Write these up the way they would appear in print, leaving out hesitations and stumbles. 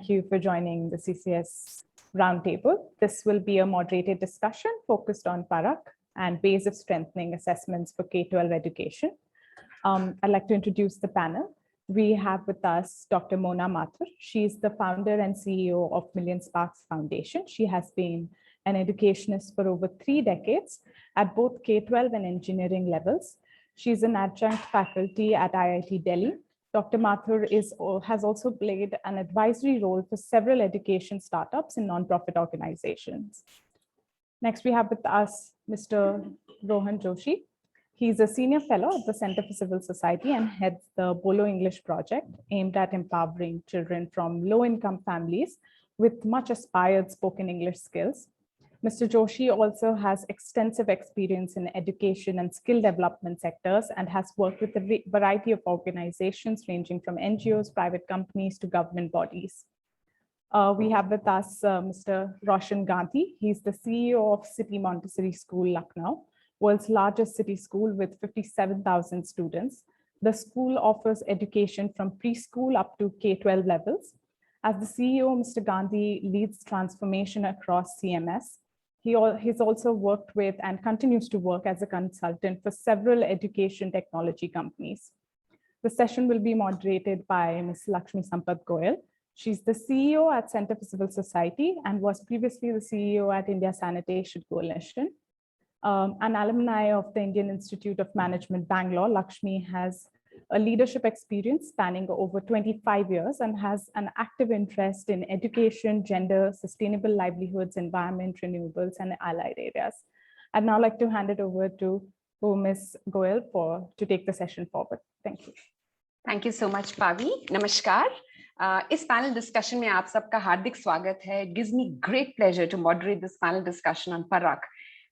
thank you for joining the CCS Roundtable. This will be a moderated discussion focused on PARAKH and ways of strengthening assessments for K-12 education. I'd like to introduce the panel. We have with us Dr. Mona Mathur. She's the founder and CEO of Million Sparks Foundation. She has been an educationist for over 3 decades at both K-12 and engineering levels. She's an adjunct faculty at IIT Delhi. Dr. Mathur has also played an advisory role for several education startups and nonprofit organizations. Next, we have with us Mr. Rohan Joshi. He's a senior fellow at the Center for Civil Society and heads the BOLO English project aimed at empowering children from low-income families with much aspired spoken English skills. Mr. Joshi also has extensive experience in education and skill development sectors and has worked with a variety of organizations ranging from NGOs, private companies to government bodies. We have with us Mr. Roshan Gandhi. He's the CEO of City Montessori School, Lucknow, world's largest city school with 57,000 students. The school offers education from preschool up to K-12 levels. As the CEO, Mr. Gandhi leads transformation across CMS. He's also worked with and continues to work as a consultant for several education technology companies. The session will be moderated by Ms. Lakshmi Sampath Goyal. She's the CEO at Center for Civil Society and was previously the CEO at India Sanitation Coalition. An alumni of the Indian Institute of Management, Bangalore, Lakshmi has a leadership experience spanning over 25 years and has an active interest in education, gender, sustainable livelihoods, environment, renewables, and allied areas. I'd now like to hand it over to Ms. Goyal to take the session forward. Thank you. Thank you so much, Pavi. Namaskar. Is panel discussion mein aap sabka hardik swagat hai. It gives me great pleasure to moderate this panel discussion on PARAKH.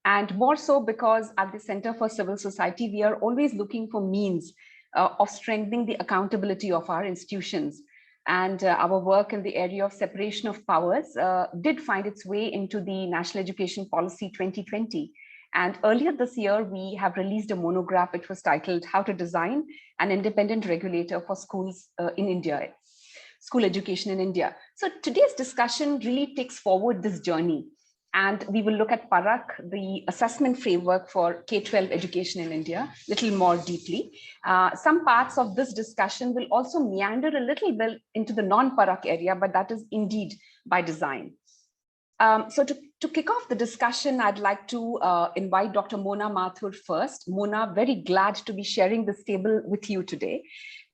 And more so because at the Center for Civil Society, we are always looking for means of strengthening the accountability of our institutions. And our work in the area of separation of powers did find its way into the National Education Policy 2020. And earlier this year, we have released a monograph which was titled How to Design an Independent Regulator for Schools in India, School Education in India. So today's discussion really takes forward this journey. And we will look at PARAKH, the assessment framework for K-12 education in India, a little more deeply. Some parts of this discussion will also meander a little bit into the non-PARAKH area, but that is indeed by design. So to kick off the discussion, I'd like to invite Dr. Mona Mathur first. Mona, very glad to be sharing this table with you today.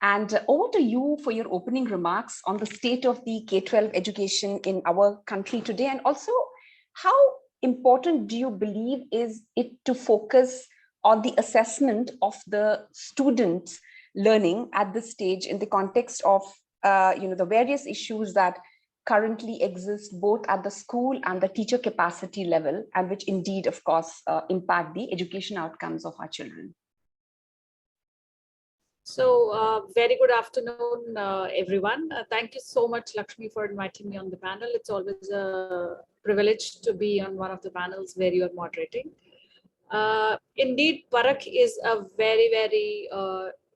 And over to you for your opening remarks on the state of the K-12 education in our country today, and also how important do you believe is it to focus on the assessment of the students' learning at this stage in the context of the various issues that currently exist both at the school and the teacher capacity level, and which indeed, of course, impact the education outcomes of our children? So very good afternoon, everyone. Thank you so much, Lakshmi, for inviting me on the panel. It's always a privilege to be on one of the panels where you are moderating. Indeed, PARAKH is a very, very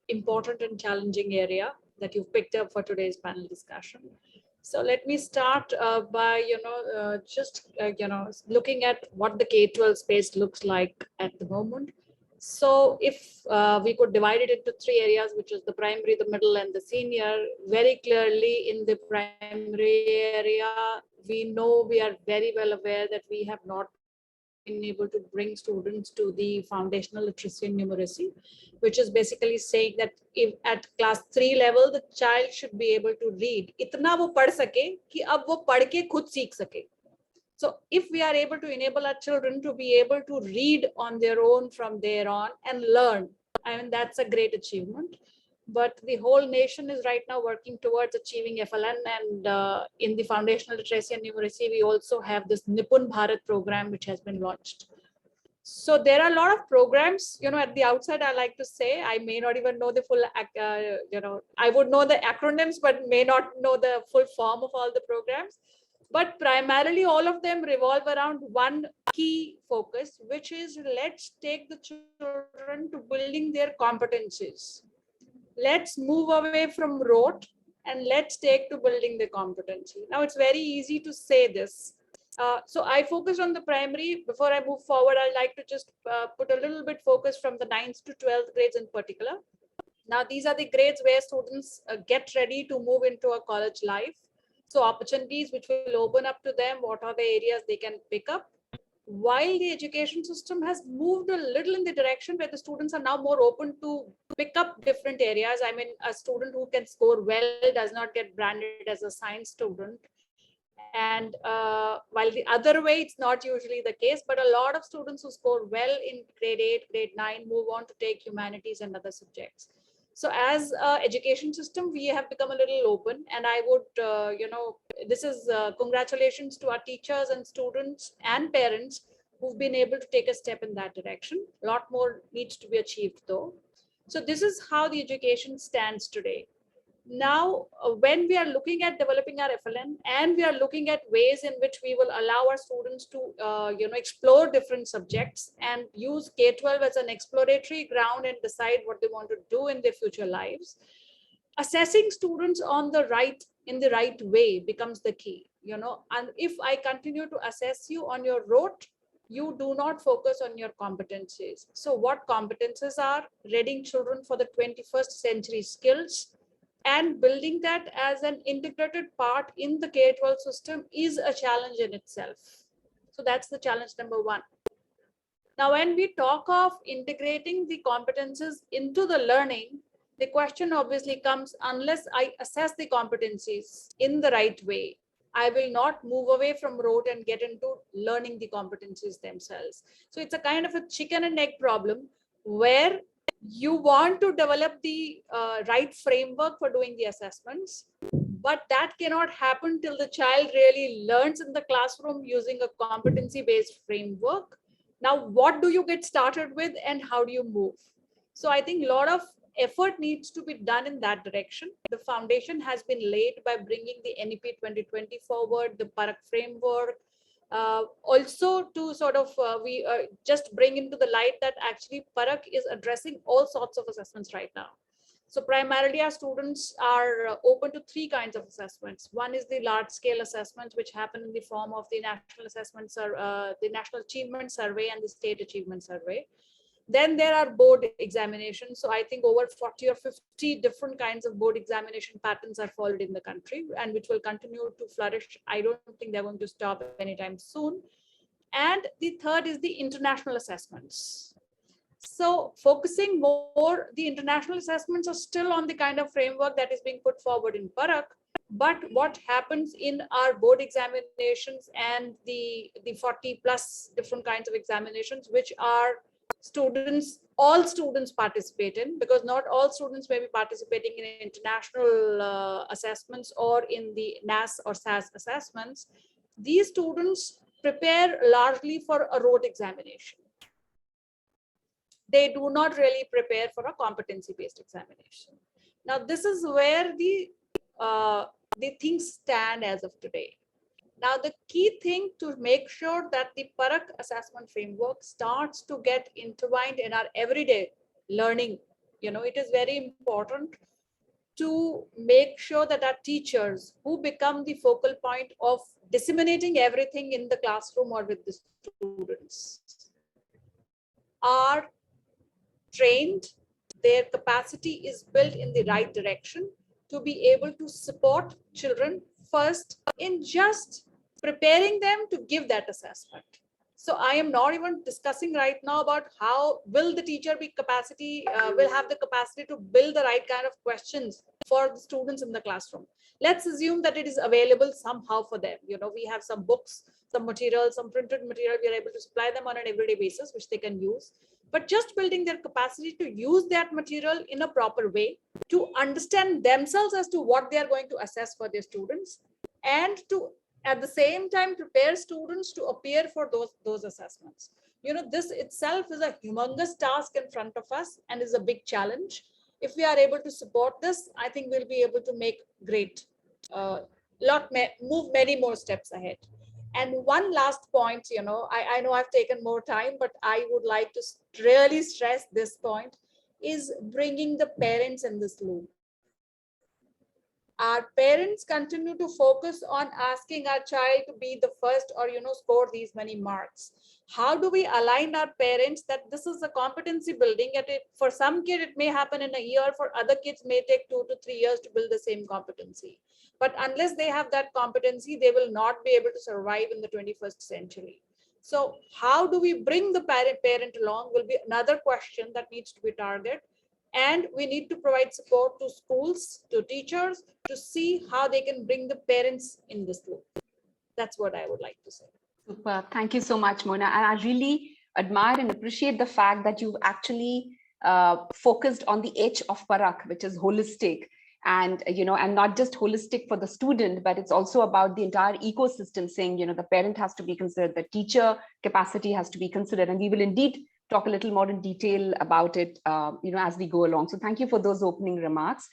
important and challenging area that you've picked up for today's panel discussion. So let me start by, looking at what the K-12 space looks like at the moment. So if we could divide it into 3 areas, which is the primary, the middle, and the senior, very clearly in the primary area, we are very well aware that we have not been able to bring students to the foundational literacy and numeracy, which is basically saying that if at class 3 level, the child should be able to read. Itna wo pad sake ki ab wo pad ke khud seekh sake. So if we are able to enable our children to be able to read on their own from there on and learn, I mean, that's a great achievement. But the whole nation is right now working towards achieving FLN, and in the foundational literacy and numeracy, we also have this Nipun Bharat program, which has been launched. So there are a lot of programs, at the outside, I like to say, I may not even know the full, I would know the acronyms, but may not know the full form of all the programs. But primarily, all of them revolve around one key focus, which is let's take the children to building their competencies. Let's move away from rote and let's take to building the competency. Now, it's very easy to say this. So I focused on the primary. Before I move forward, I'd like to just put a little bit focus from the 9th to 12th grades in particular. Now, these are the grades where students get ready to move into a college life. So opportunities which will open up to them, what are the areas they can pick up? While the education system has moved a little in the direction where the students are now more open to pick up different areas. I mean, a student who can score well does not get branded as a science student. And while the other way, it's not usually the case, but a lot of students who score well in grade 8, grade 9 move on to take humanities and other subjects. So as an education system, we have become a little open, and I would, this is congratulations to our teachers and students and parents who've been able to take a step in that direction. A lot more needs to be achieved though. So this is how the education stands today. Now, when we are looking at developing our FLN, and we are looking at ways in which we will allow our students to, explore different subjects and use K-12 as an exploratory ground and decide what they want to do in their future lives, assessing students in the right way becomes the key. And if I continue to assess you on your rote, you do not focus on your competencies. So what competences are? Readying children for the 21st century skills, and building that as an integrated part in the K-12 system is a challenge in itself. So that's the challenge number one. Now, when we talk of integrating the competences into the learning, the question obviously comes, unless I assess the competencies in the right way, I will not move away from rote and get into learning the competencies themselves. So it's a kind of a chicken and egg problem where you want to develop the right framework for doing the assessments, but that cannot happen till the child really learns in the classroom using a competency-based framework. Now, what do you get started with and how do you move? So I think a lot of effort needs to be done in that direction. The foundation has been laid by bringing the NEP 2020 forward, the PARAKH framework, also to sort of we just bring into the light that actually PARAKH is addressing all sorts of assessments right now. So primarily our students are open to 3 kinds of assessments. One is the large scale assessments, which happen in the form of the national assessments, the National Achievement Survey and the State Achievement Survey. Then there are board examinations. So I think over 40 or 50 different kinds of board examination patterns are followed in the country, and which will continue to flourish. I don't think they're going to stop anytime soon. And the third is the international assessments. So focusing more, the international assessments are still on the kind of framework that is being put forward in PARAKH. But what happens in our board examinations and the 40 plus different kinds of examinations, which are all students participate in, because not all students may be participating in international assessments or in the NAS or SAS assessments. These students prepare largely for a rote examination. They do not really prepare for a competency-based examination. Now, this is where the things stand as of today. Now, the key thing to make sure that the PARAKH assessment framework starts to get intertwined in our everyday learning, it is very important to make sure that our teachers, who become the focal point of disseminating everything in the classroom or with the students, are trained, their capacity is built in the right direction to be able to support children first in just preparing them to give that assessment. So I am not even discussing right now about how will the teacher will have the capacity to build the right kind of questions for the students in the classroom. Let's assume that it is available somehow for them. We have some books, some material, some printed material, we are able to supply them on an everyday basis, which they can use. But just building their capacity to use that material in a proper way, to understand themselves as to what they are going to assess for their students, and to at the same time prepare students to appear for those assessments. This itself is a humongous task in front of us and is a big challenge. If we are able to support this, I think we'll be able to make great, move many more steps ahead. And one last point, I know I've taken more time, but I would like to really stress this point, is bringing the parents in this loop. our parents continue to focus on asking our child to be the first or, score these many marks. How do we align our parents that this is a competency building? For some kid, it may happen in a year. For other kids, may take 2 to 3 years to build the same competency. But unless they have that competency, they will not be able to survive in the 21st century. So how do we bring the parent along will be another question that needs to be targeted. And we need to provide support to schools, to teachers, to see how they can bring the parents in this loop. That's what I would like to say. Super. Thank you so much, Mona. And I really admire and appreciate the fact that you've actually focused on the H of PARAKH, which is holistic. And, and not just holistic for the student, but it's also about the entire ecosystem, saying, the parent has to be considered, the teacher capacity has to be considered. And we will indeed talk a little more in detail about it, as we go along. So thank you for those opening remarks.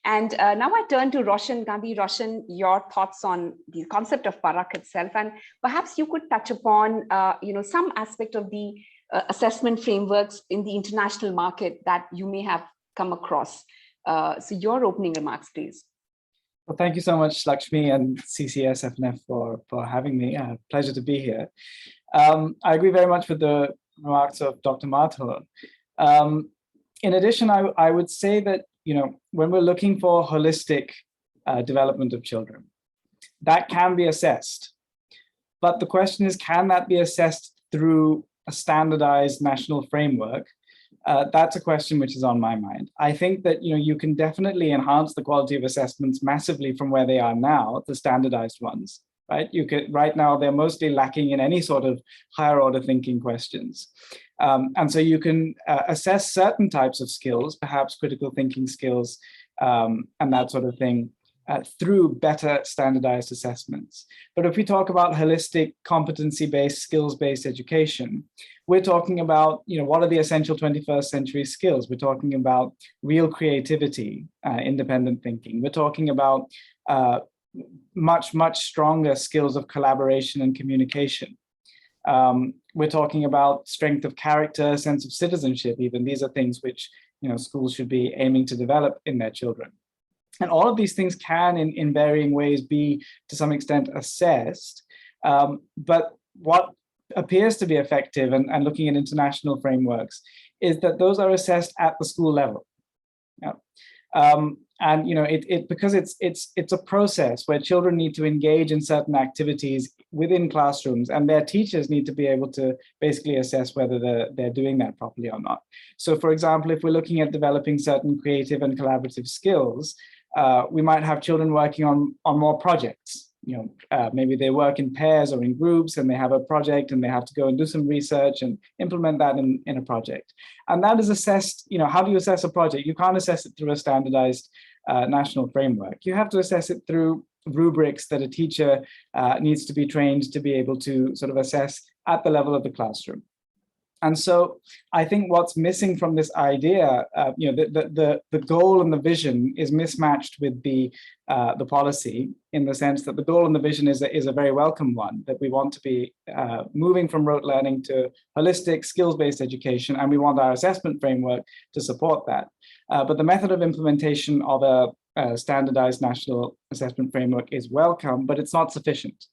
And now I turn to Roshan. Gandhi, Roshan, your thoughts on the concept of PARAKH itself, and perhaps you could touch upon, some aspect of the assessment frameworks in the international market that you may have come across. So your opening remarks, please. Well, thank you so much, Lakshmi and CCS FNF for having me. Pleasure to be here. I agree very much with the remarks of Dr. Mathur. In addition, I would say that, when we're looking for holistic development of children, that can be assessed. But the question is, can that be assessed through a standardized national framework? That's a question which is on my mind. I think that you can definitely enhance the quality of assessments massively from where they are now, the standardized ones, right? Right now they're mostly lacking in any sort of higher order thinking questions. And so you can assess certain types of skills, perhaps critical thinking skills, and that sort of thing, through better standardized assessments. But if we talk about holistic, competency-based, skills-based education, we're talking about, what are the essential 21st century skills? We're talking about real creativity, independent thinking. We're talking about much, much stronger skills of collaboration and communication. We're talking about strength of character, sense of citizenship, even. These are things which, schools should be aiming to develop in their children. And all of these things can, in varying ways, be to some extent assessed. But what appears to be effective, and looking at international frameworks, is that those are assessed at the school level. Yeah. And because it's a process where children need to engage in certain activities within classrooms, and their teachers need to be able to basically assess whether they're doing that properly or not. So, for example, if we're looking at developing certain creative and collaborative skills, we might have children working on more projects. Maybe they work in pairs or in groups, and they have a project, and they have to go and do some research and implement that in a project. And that is assessed. How do you assess a project? You can't assess it through a standardized national framework. You have to assess it through rubrics that a teacher needs to be trained to be able to sort of assess at the level of the classroom. And so I think what's missing from this idea, the goal and the vision is mismatched with the policy, in the sense that the goal and the vision is a very welcome one, that we want to be moving from rote learning to holistic skills-based education, and we want our assessment framework to support that. But the method of implementation of a standardized national assessment framework is welcome, but it's not sufficient.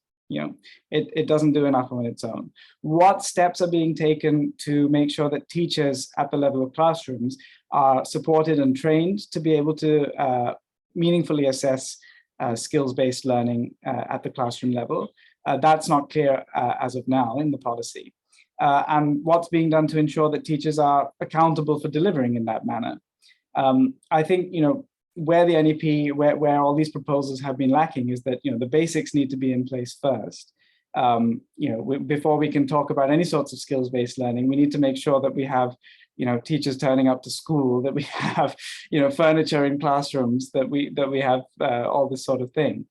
It doesn't do enough on its own. What steps are being taken to make sure that teachers at the level of classrooms are supported and trained to be able to meaningfully assess skills-based learning at the classroom level? That's not clear as of now in the policy. And what's being done to ensure that teachers are accountable for delivering in that manner? I think, where the NEP, where all these proposals have been lacking, is that the basics need to be in place first. Before we can talk about any sorts of skills-based learning, we need to make sure that we have teachers turning up to school, that we have furniture in classrooms, that we have all this sort of thing.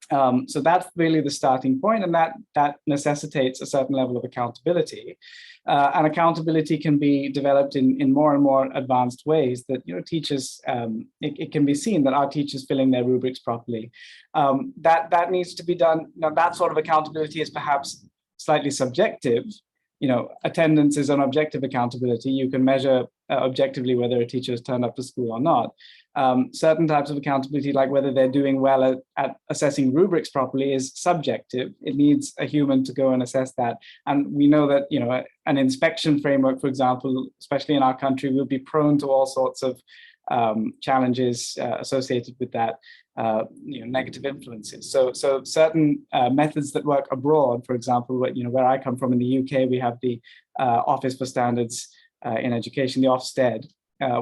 So that's really the starting point, and that necessitates a certain level of accountability. And accountability can be developed in more and more advanced ways, that teachers, it can be seen that our teachers filling their rubrics properly. That needs to be done. Now, that sort of accountability is perhaps slightly subjective, attendance is an objective accountability. You can measure objectively whether a teacher has turned up to school or not. Certain types of accountability, like whether they're doing well at assessing rubrics properly, is subjective. It needs a human to go and assess that. And we know that, an inspection framework, for example, especially in our country, will be prone to all sorts of challenges associated with that, negative influences. So certain methods that work abroad, for example, where I come from in the UK, we have the Office for Standards in Education, the Ofsted,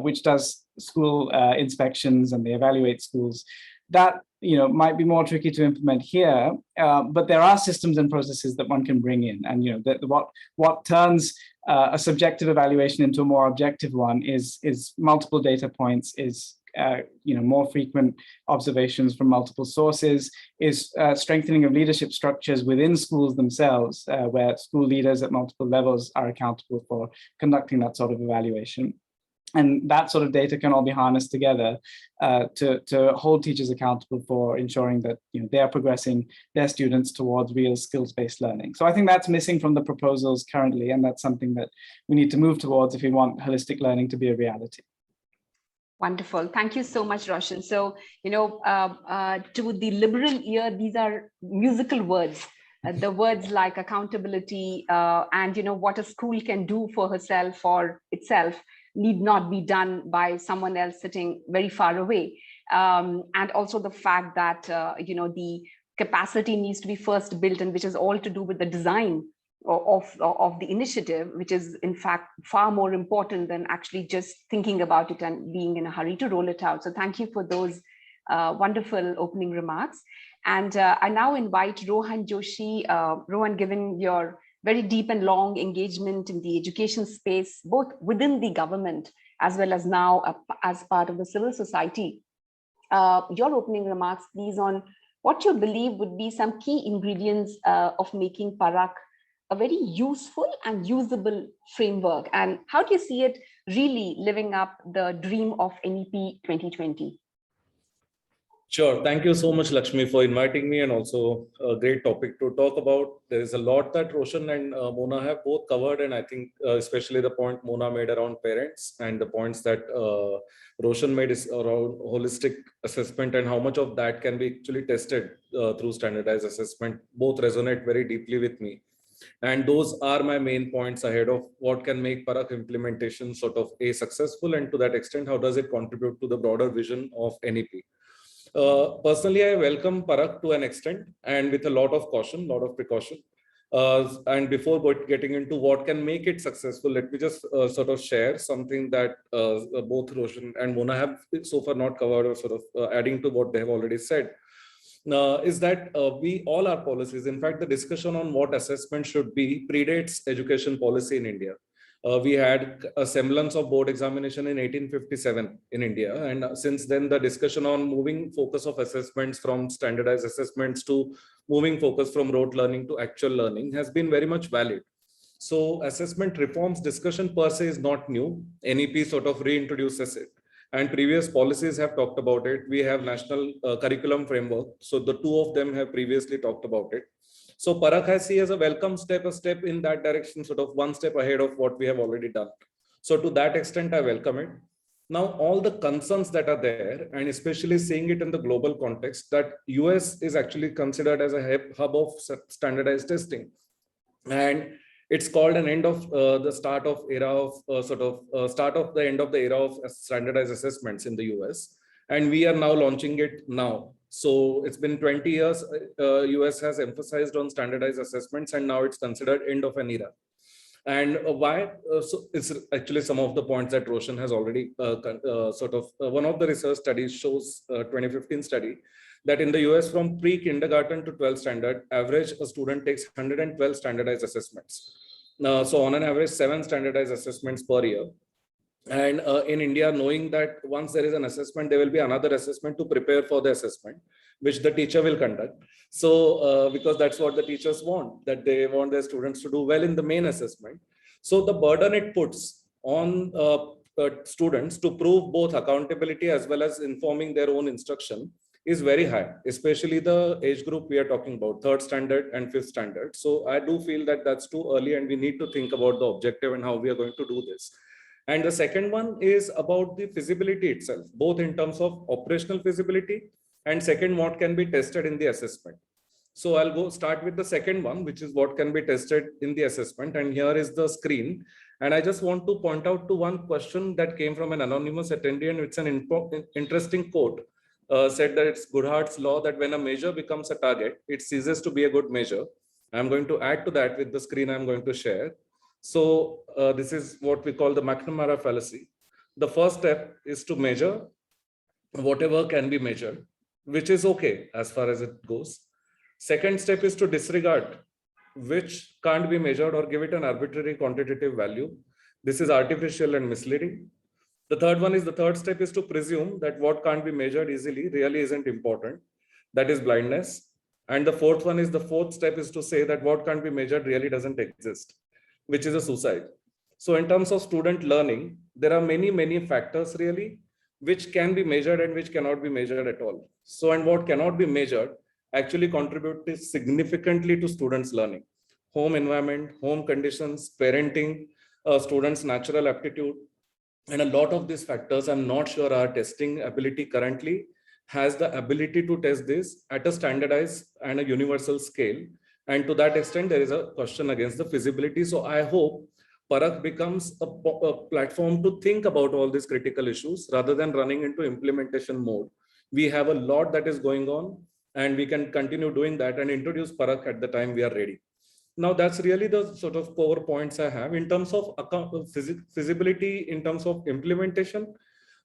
which does school inspections and they evaluate schools. That might be more tricky to implement here, but there are systems and processes that one can bring in. And what turns a subjective evaluation into a more objective one is multiple data points, is more frequent observations from multiple sources, is strengthening of leadership structures within schools themselves, where school leaders at multiple levels are accountable for conducting that sort of evaluation. And that sort of data can all be harnessed together to hold teachers accountable for ensuring that they are progressing their students towards real skills-based learning. So I think that's missing from the proposals currently, and that's something that we need to move towards if we want holistic learning to be a reality. Wonderful. Thank you so much, Roshan. So, to the liberal ear, these are musical words. The words like accountability and, what a school can do for herself or itself need not be done by someone else sitting very far away. And also the fact that, the capacity needs to be first built, and which is all to do with the design of the initiative, which is in fact far more important than actually just thinking about it and being in a hurry to roll it out. So thank you for those wonderful opening remarks. And I now invite Rohan Joshi. Rohan, given your very deep and long engagement in the education space, both within the government as well as now as part of the civil society, your opening remarks, please, on what you believe would be some key ingredients of making PARAKH a very useful and usable framework, and how do you see it really living up the dream of NEP 2020? Sure. Thank you so much, Lakshmi, for inviting me, and also a great topic to talk about. There is a lot that Roshan and Mona have both covered, and I think especially the point Mona made around parents and the points that Roshan made is around holistic assessment and how much of that can be actually tested through standardized assessment, both resonate very deeply with me. And those are my main points ahead of what can make PARAKH implementation sort of successful, and to that extent, how does it contribute to the broader vision of NEP. Personally, I welcome PARAKH to an extent and with a lot of caution, lot of precaution. And before getting into what can make it successful, let me just sort of share something that both Roshan and Mona have so far not covered, or sort of adding to what they have already said. Is that we all our policies, in fact, the discussion on what assessment should be predates education policy in India. We had a semblance of board examination in 1857 in India. And since then, the discussion on moving focus of assessments from standardized assessments to moving focus from rote learning to actual learning has been very much valid. So assessment reforms discussion per se is not new. NEP sort of reintroduces it. And previous policies have talked about it. We have national curriculum framework. So the two of them have previously talked about it. So PARAKH I see as a welcome step, a step in that direction, sort of one step ahead of what we have already done. So to that extent, I welcome it. Now, all the concerns that are there, and especially seeing it in the global context, that US is actually considered as a hub of standardized testing. And it's called an end of the start of era of start of the end of the era of standardized assessments in the US. And we are now launching it now. So it's been 20 years, US has emphasized on standardized assessments, and now it's considered end of an era. And why? So it's actually some of the points that Roshan has already one of the research studies shows, 2015 study, that in the US from pre-kindergarten to 12th standard, average a student takes 112 standardized assessments. So on an average, 7 standardized assessments per year. And in India, knowing that once there is an assessment, there will be another assessment to prepare for the assessment, which the teacher will conduct. So because that's what the teachers want, that they want their students to do well in the main assessment. So the burden it puts on students to prove both accountability as well as informing their own instruction is very high, especially the age group we are talking about, 3rd standard and 5th standard. So I do feel that that's too early and we need to think about the objective and how we are going to do this. And the second one is about the feasibility itself, both in terms of operational feasibility and second, what can be tested in the assessment. So I'll start with the second one, which is what can be tested in the assessment. And here is the screen. And I just want to point out to one question that came from an anonymous attendee, and it's an interesting quote. Said that it's Goodhart's law that when a measure becomes a target, it ceases to be a good measure. I'm going to add to that with the screen I'm going to share. So this is what we call the Mcnamara Fallacy. The first step is to measure whatever can be measured, which is okay as far as it goes. Second step is to disregard which can't be measured or give it an arbitrary quantitative value. This is artificial and misleading. The third step is to presume that what can't be measured easily really isn't important. That is blindness. And the fourth step is to say that what can't be measured really doesn't exist, which is a suicide. So in terms of student learning, there are many factors really, which can be measured and which cannot be measured at all. So, and what cannot be measured actually contributes significantly to students' learning. Home environment, home conditions, parenting, students' natural aptitude. And a lot of these factors, I'm not sure our testing ability currently has the ability to test this at a standardized and a universal scale. And to that extent, there is a question against the feasibility. So I hope PARAKH becomes a platform to think about all these critical issues rather than running into implementation mode. We have a lot that is going on and we can continue doing that and introduce PARAKH at the time we are ready. Now, that's really the sort of core points I have in terms of feasibility, in terms of implementation.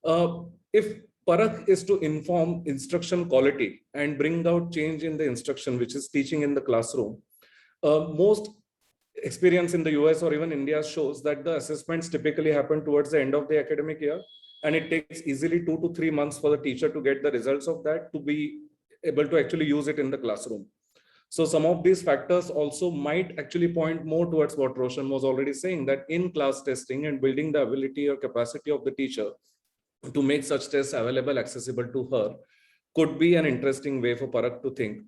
If PARAKH is to inform instruction quality and bring out change in the instruction, which is teaching in the classroom, most experience in the US or even India shows that the assessments typically happen towards the end of the academic year, and it takes easily 2 to 3 months for the teacher to get the results of that to be able to actually use it in the classroom. So some of these factors also might actually point more towards what Roshan was already saying, that in-class testing and building the ability or capacity of the teacher to make such tests available, accessible to her, could be an interesting way for PARAKH to think.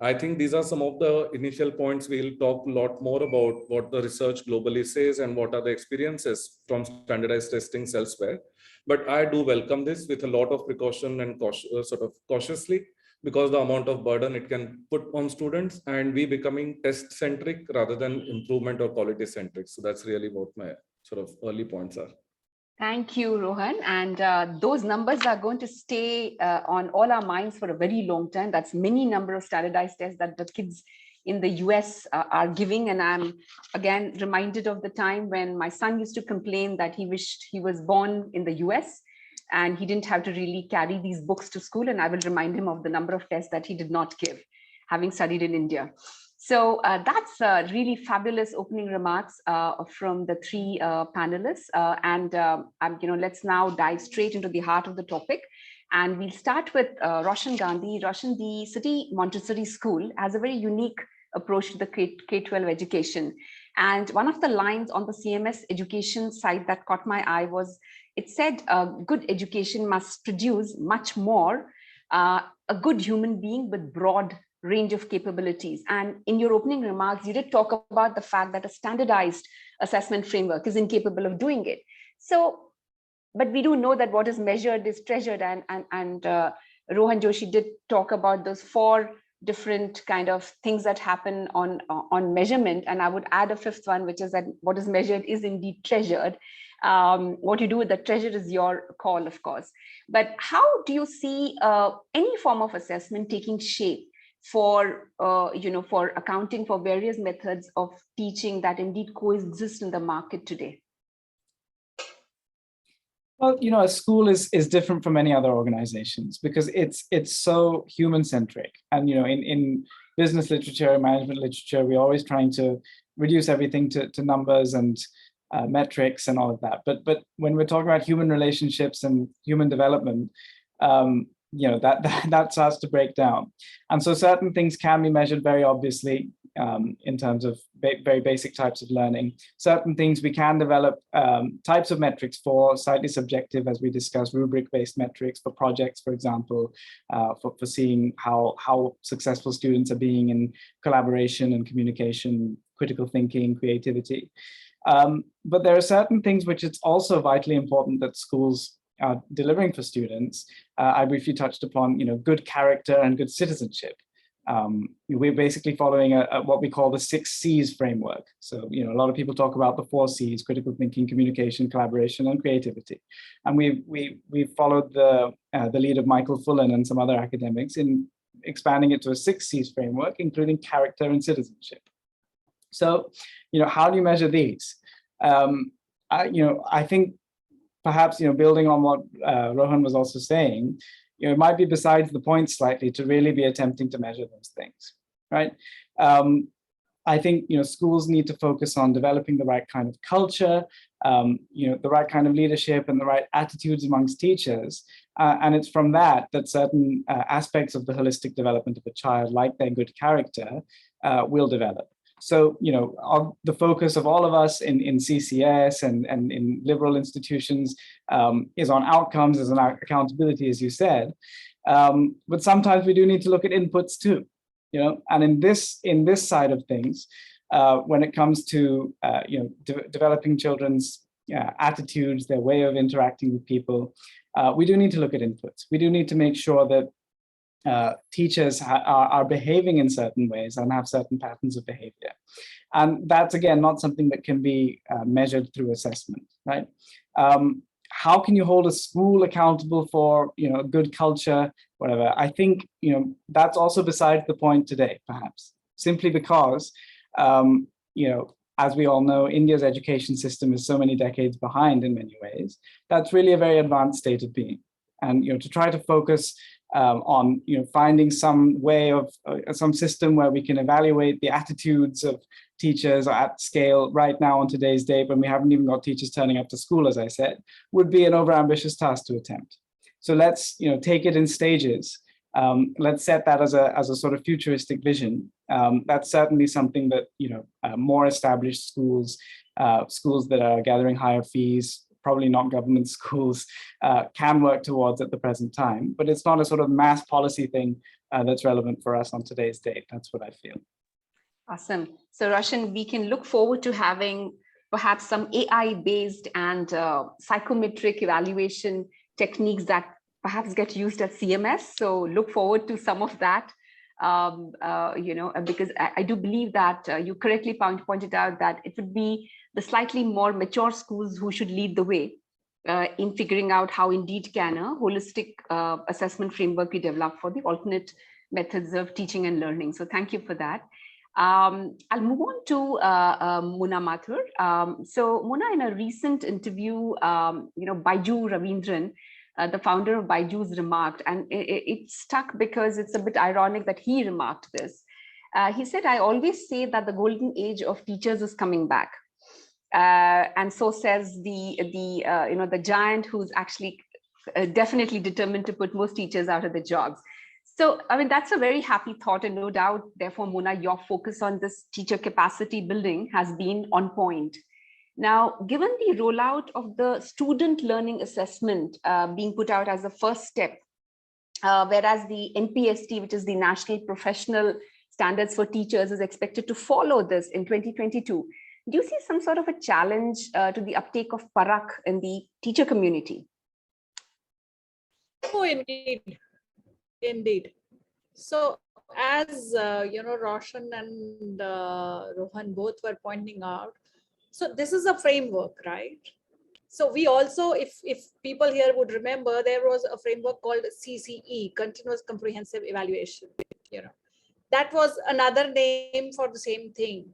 I think these are some of the initial points. We'll talk a lot more about what the research globally says and what are the experiences from standardized testings elsewhere. But I do welcome this with a lot of precaution and cautiously, because the amount of burden it can put on students and we becoming test centric rather than improvement or quality centric. So that's really what my sort of early points are. Thank you, Rohan. And those numbers are going to stay on all our minds for a very long time. That's many number of standardized tests that the kids in the US are giving. And I'm again reminded of the time when my son used to complain that he wished he was born in the US and he didn't have to really carry these books to school. And I will remind him of the number of tests that he did not give, having studied in India. So that's really fabulous opening remarks from the three panelists. Let's now dive straight into the heart of the topic. And we'll start with Roshan Gandhi. Roshan, the City Montessori School has a very unique approach to the K-12 education. And one of the lines on the CMS education site that caught my eye was, it said, good education must produce much more, a good human being with broad range of capabilities. And in your opening remarks, you did talk about the fact that a standardized assessment framework is incapable of doing it. So, but we do know that what is measured is treasured. And Rohan Joshi did talk about those 4 different kind of things that happen on measurement. And I would add a 5th one, which is that what is measured is indeed treasured. What you do with the treasure is your call, of course. But how do you see any form of assessment taking shape for accounting for various methods of teaching that indeed coexist in the market today? Well, a school is different from any other organizations because it's so human-centric. And, in business literature, management literature, we're always trying to reduce everything to numbers and metrics and all of that. But when we're talking about human relationships and human development, that starts to break down. And so certain things can be measured very obviously, in terms of very basic types of learning. Certain things we can develop types of metrics for, slightly subjective, as we discussed, rubric-based metrics for projects, for example, for seeing how successful students are being in collaboration and communication, critical thinking, creativity. But there are certain things which it's also vitally important that schools are delivering for students. I briefly touched upon, good character and good citizenship. We're basically following what we call the 6 C's framework. So, a lot of people talk about the 4 C's: critical thinking, communication, collaboration, and creativity. And we've followed the lead of Michael Fullan and some other academics in expanding it to a 6 C's framework, including character and citizenship. So, how do you measure these? I think perhaps, building on what Rohan was also saying, it might be besides the point slightly to really be attempting to measure those things, right? I think, schools need to focus on developing the right kind of culture, the right kind of leadership and the right attitudes amongst teachers. And it's from that certain aspects of the holistic development of a child, like their good character, will develop. So, the focus of all of us in CCS and in liberal institutions is on outcomes, is on accountability, as you said. But sometimes we do need to look at inputs too, and in this side of things, when it comes to, developing children's attitudes, their way of interacting with people, we do need to look at inputs. We do need to make sure that teachers are behaving in certain ways and have certain patterns of behavior. And that's, again, not something that can be measured through assessment, right? How can you hold a school accountable for, good culture, whatever? I think, that's also besides the point today, perhaps, simply because, as we all know, India's education system is so many decades behind in many ways. That's really a very advanced state of being. And, to try to focus on finding some way of some system where we can evaluate the attitudes of teachers at scale right now on today's date, when we haven't even got teachers turning up to school, as I said, would be an overambitious task to attempt. So let's take it in stages. Let's set that as a sort of futuristic vision. That's certainly something that more established schools that are gathering higher fees, probably not government schools, can work towards at the present time. But it's not a sort of mass policy thing that's relevant for us on today's date. That's what I feel. Awesome. So Roshan, we can look forward to having perhaps some AI-based and psychometric evaluation techniques that perhaps get used at CMS. So look forward to some of that, because I do believe that you correctly pointed out that it would be the slightly more mature schools who should lead the way in figuring out how indeed can a holistic assessment framework be developed for the alternate methods of teaching and learning. So thank you for that. I'll move on to Mona Mathur. So Mona, in a recent interview, Baiju Ravindran, the founder of Baiju's, remarked, and it stuck because it's a bit ironic that he remarked this. He said, "I always say that the golden age of teachers is coming back." And so says the giant who's actually definitely determined to put most teachers out of their jobs. So, I mean, that's a very happy thought, and no doubt, therefore, Mona, your focus on this teacher capacity building has been on point. Now, given the rollout of the student learning assessment being put out as a first step, whereas the NPST, which is the National Professional Standards for Teachers, is expected to follow this in 2022, do you see some sort of a challenge to the uptake of PARAKH in the teacher community? Oh, indeed. Indeed. So as Roshan and Rohan both were pointing out, so this is a framework, right? So we also, if people here would remember, there was a framework called CCE, Continuous Comprehensive Evaluation. That was another name for the same thing,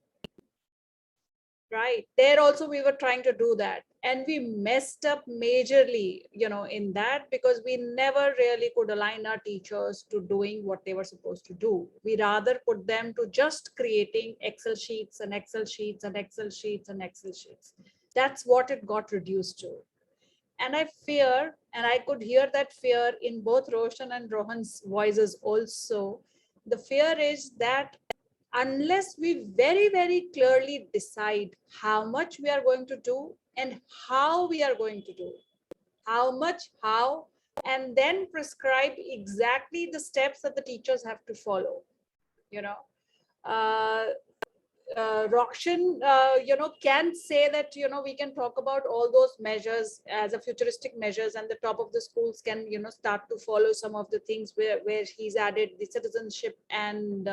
right? There also we were trying to do that, and we messed up majorly, in that, because we never really could align our teachers to doing what they were supposed to do. We rather put them to just creating Excel sheets and Excel sheets and Excel sheets and Excel sheets. That's what it got reduced to. And I fear, and I could hear that fear in both Roshan and Rohan's voices also, the fear is that unless we very, very clearly decide how much we are going to do and how we are going to do it. How much, how, and then prescribe exactly the steps that the teachers have to follow. Roshan, can say that, we can talk about all those measures as a futuristic measures, and the top of the schools can, start to follow some of the things where he's added the citizenship and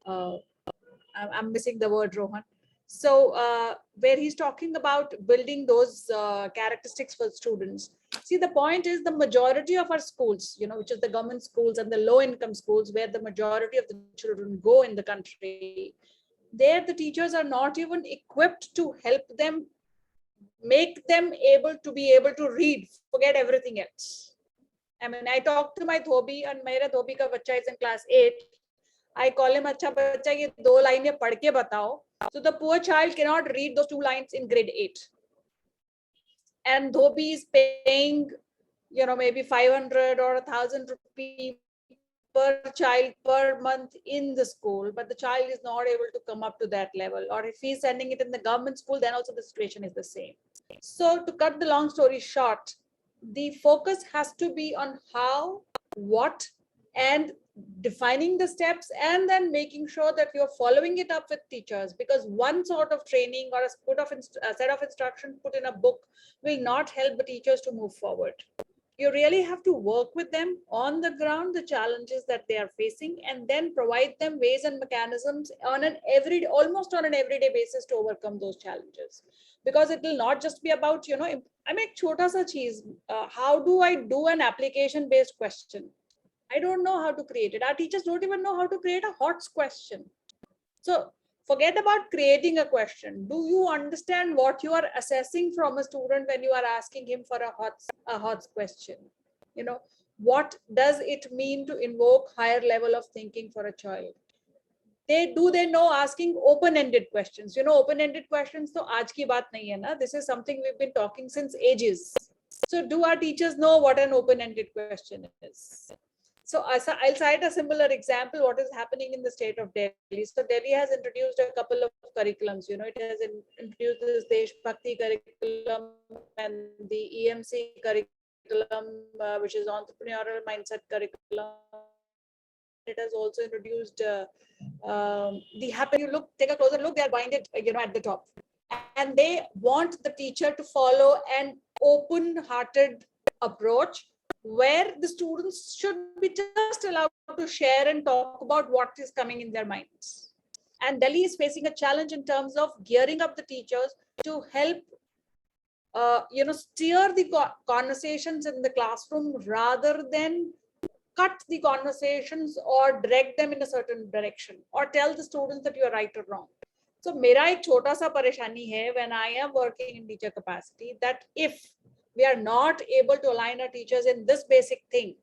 I'm missing the word, Rohan. So where he's talking about building those characteristics for students. See, the point is the majority of our schools, which is the government schools and the low income schools where the majority of the children go in the country, there the teachers are not even equipped to help them, make them able to read, forget everything else. I mean, I talked to my Dhobi, and my Dhobi ka bacha is in class 8. I call him, acha bacha, ye do line padh ke batao. So the poor child cannot read those 2 lines in grade 8. And Dhobi is paying, maybe 500 or 1,000 rupees per child per month in the school, but the child is not able to come up to that level. Or if he's sending it in the government school, then also the situation is the same. So to cut the long story short, the focus has to be on how, what, and defining the steps, and then making sure that you're following it up with teachers, because one sort of training or a set of instruction put in a book will not help the teachers to move forward. You really have to work with them on the ground, the challenges that they are facing, and then provide them ways and mechanisms on almost on an everyday basis to overcome those challenges. Because it will not just be about, I make chota sa cheez. How do I do an application based question? I don't know how to create it. Our teachers don't even know how to create a HOTS question. So forget about creating a question. Do you understand what you are assessing from a student when you are asking him for a HOTS question? What does it mean to invoke higher level of thinking for a child? They know asking open-ended questions? Open-ended questions, so aaj ki baat nahi hai na. This is something we've been talking since ages. So do our teachers know what an open-ended question is? So I'll cite a similar example, what is happening in the state of Delhi. So Delhi has introduced a couple of curriculums. It has introduced this Desh Bhakti curriculum and the EMC curriculum, which is entrepreneurial mindset curriculum. It has also introduced the happy. Take a closer look, they are binded, at the top. And they want the teacher to follow an open-hearted approach where the students should be just allowed to share and talk about what is coming in their minds. And Delhi is facing a challenge in terms of gearing up the teachers to help, steer the conversations in the classroom rather than cut the conversations or direct them in a certain direction or tell the students that you are right or wrong. So mera ek chota sa pareshani hai when I am working in teacher capacity, that if we are not able to align our teachers in this basic thing,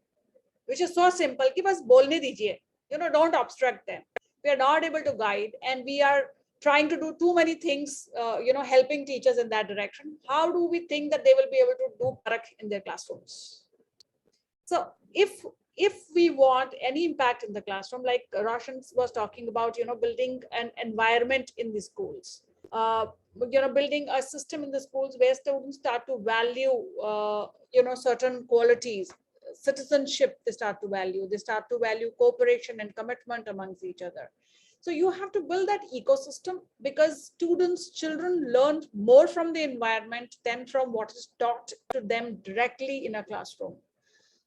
which is so simple, ki bas bolne dijiye, don't obstruct them. We are not able to guide, and we are trying to do too many things, helping teachers in that direction. How do we think that they will be able to do PARAKH in their classrooms? So if we want any impact in the classroom, like Roshan was talking about, building an environment in the schools, building a system in the schools where students start to value, certain qualities, citizenship, they start to value cooperation and commitment amongst each other. So you have to build that ecosystem, because children learn more from the environment than from what is taught to them directly in a classroom.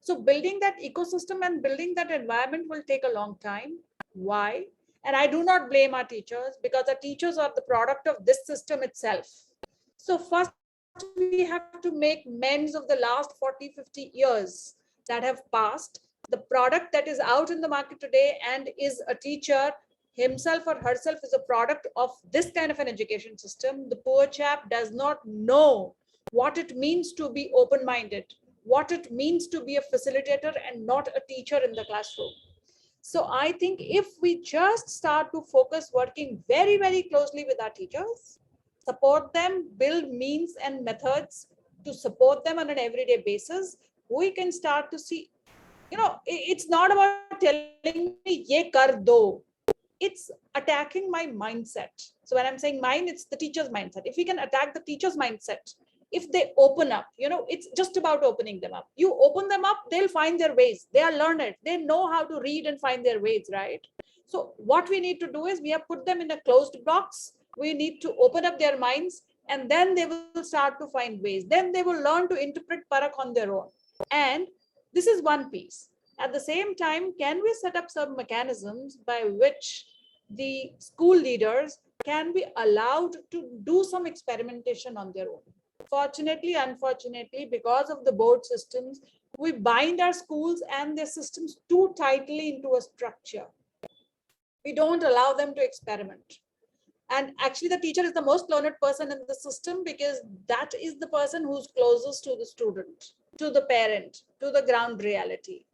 So building that ecosystem and building that environment will take a long time. Why? And I do not blame our teachers, because our teachers are the product of this system itself. So first, we have to make amends of the last 40, 50 years that have passed. The product that is out in the market today and is a teacher himself or herself is a product of this kind of an education system. The poor chap does not know what it means to be open-minded, what it means to be a facilitator and not a teacher in the classroom. So I think if we just start to focus working very, very closely with our teachers, support them, build means and methods to support them on an everyday basis, we can start to see, it's not about telling me ye kar do. it's attacking my mindset. So when I'm saying mine, it's the teacher's mindset. If we can attack the teacher's mindset, if they open up, it's just about opening them up. You open them up, they'll find their ways. They are learned. They know how to read and find their ways, right? So what we need to do is we have put them in a closed box. We need to open up their minds, and then they will start to find ways. Then they will learn to interpret PARAKH on their own. And this is one piece. At the same time, can we set up some mechanisms by which the school leaders can be allowed to do some experimentation on their own? Fortunately, unfortunately, because of the board systems, we bind our schools and their systems too tightly into a structure. We don't allow them to experiment. And actually, the teacher is the most learned person in the system, because that is the person who's closest to the student, to the parent, to the ground reality.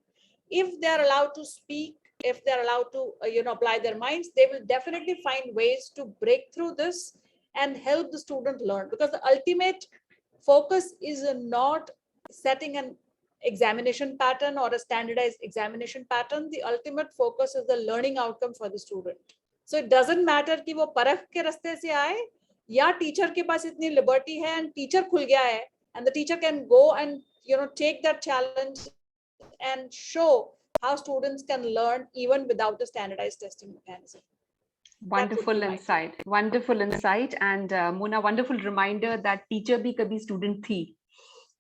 If they're allowed to speak, if they're allowed to apply their minds, they will definitely find ways to break through this and help the student learn. Because the ultimate focus is not setting an examination pattern or a standardized examination pattern. The ultimate focus is the learning outcome for the student. So it doesn't matter कि वो परख के रास्ते से आए या teacher के पास इतनी लिबर्टी है and टीचर खुल गया है, and the teacher can go and take that challenge and show how students can learn even without a standardized testing mechanism. Wonderful insight. Wonderful insight. And Mona, wonderful reminder that teacher bhi kabhi student thi.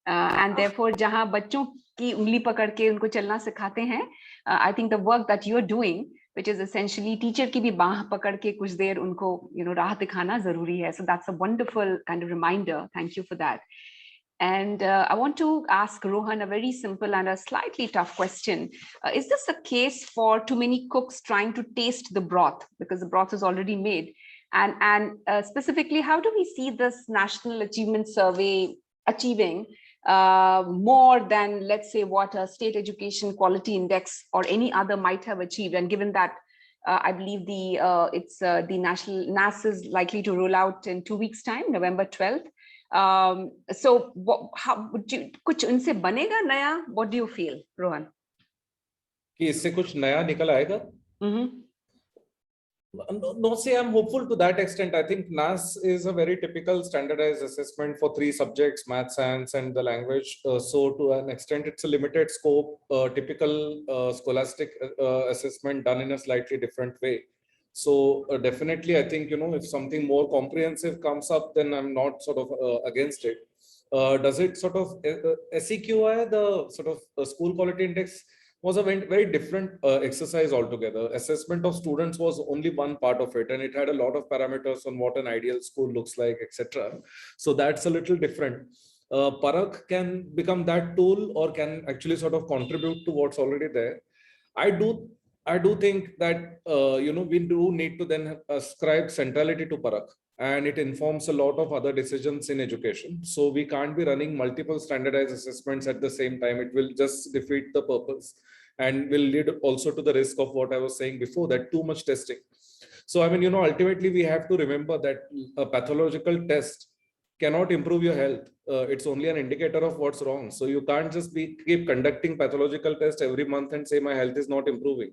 And therefore, jahan bachon ki ungli pakad ke unko chalna sikhate hain, I think the work that you're doing, which is essentially teacher ki bhi baah pakad ke kuch der unko raah dikhana zaruri hai. So that's a wonderful kind of reminder. Thank you for that. And I want to ask Rohan a very simple and a slightly tough question. Is this a case for too many cooks trying to taste the broth because the broth is already made? And specifically, how do we see this National Achievement Survey achieving more than, let's say, what a State Education Quality Index or any other might have achieved? And given that I believe the NAS is likely to roll out in 2 weeks' time, November 12th. So how would you कुछ उनसे बनेगा नया? What do you feel, Rohan? कि इससे कुछ नया निकल आएगा? No, say I'm hopeful to that extent. I think NAS is a very typical standardized assessment for 3 subjects: math, science, and the language. So to an extent, it's a limited scope, typical scholastic assessment done in a slightly different way. So definitely, I think, if something more comprehensive comes up, then I'm not sort of against it. Does it sort of SEQI, the sort of school quality index, was a very different exercise altogether. Assessment of students was only one part of it, and it had a lot of parameters on what an ideal school looks like, etc. So that's a little different. PARAKH can become that tool, or can actually sort of contribute to what's already there. I do think that we do need to then ascribe centrality to PARAKH, and it informs a lot of other decisions in education. So we can't be running multiple standardized assessments at the same time. It will just defeat the purpose and will lead also to the risk of what I was saying before, that too much testing. So I mean, ultimately we have to remember that a pathological test cannot improve your health. It's only an indicator of what's wrong. So you can't just keep conducting pathological tests every month and say my health is not improving.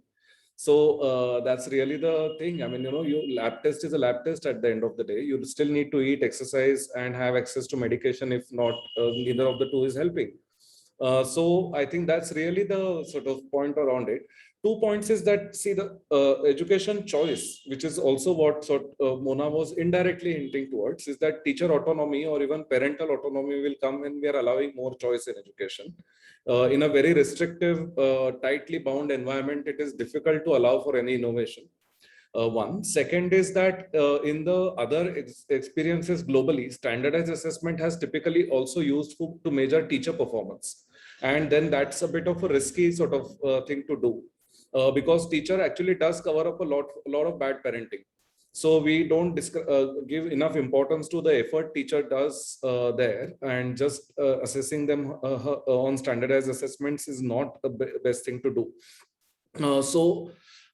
So that's really the thing. I mean, your lab test is a lab test at the end of the day. You still need to eat, exercise, and have access to medication. If not, neither of the two is helping. So I think that's really the sort of point around it. 2 points is that, see, the education choice, which is also what Mona was indirectly hinting towards, is that teacher autonomy or even parental autonomy will come when we are allowing more choice in education. In a very restrictive, tightly bound environment, it is difficult to allow for any innovation. One. Second is that in the other experiences globally, standardized assessment has typically also used to measure teacher performance. And then that's a bit of a risky sort of thing to do, because teacher actually does cover up a lot of bad parenting. So we don't give enough importance to the effort teacher does there, and just assessing them on standardized assessments is not the best thing to do.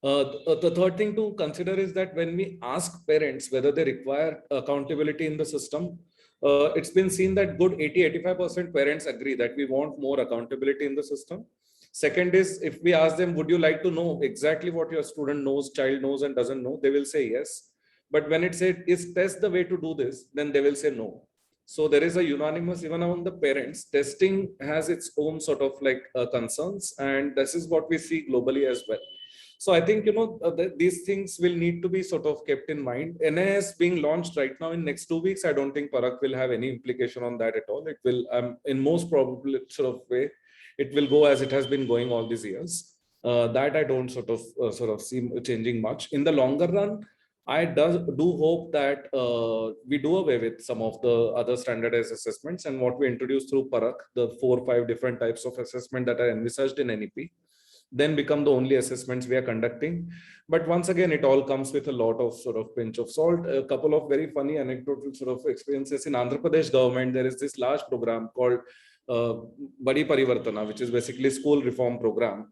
The third thing to consider is that when we ask parents whether they require accountability in the system, it's been seen that good 80-85% parents agree that we want more accountability in the system. Second is, if we ask them, would you like to know exactly what your student knows, child knows and doesn't know, they will say yes. But when it said, is test the way to do this, then they will say no. So there is a unanimous, even among the parents, testing has its own sort of like concerns, and this is what we see globally as well. So I think, these things will need to be sort of kept in mind. NIS being launched right now in next 2 weeks, I don't think PARAKH will have any implication on that at all. It will, in most probable sort of way, it will go as it has been going all these years. That I don't sort of see changing much. In the longer run, I do hope that we do away with some of the other standardized assessments, and what we introduced through PARAKH, the 4 or 5 different types of assessment that are envisaged in NEP, then become the only assessments we are conducting. But once again, it all comes with a lot of sort of pinch of salt. A couple of very funny anecdotal sort of experiences. In Andhra Pradesh government, there is this large program called Badi Parivartana, which is basically school reform program.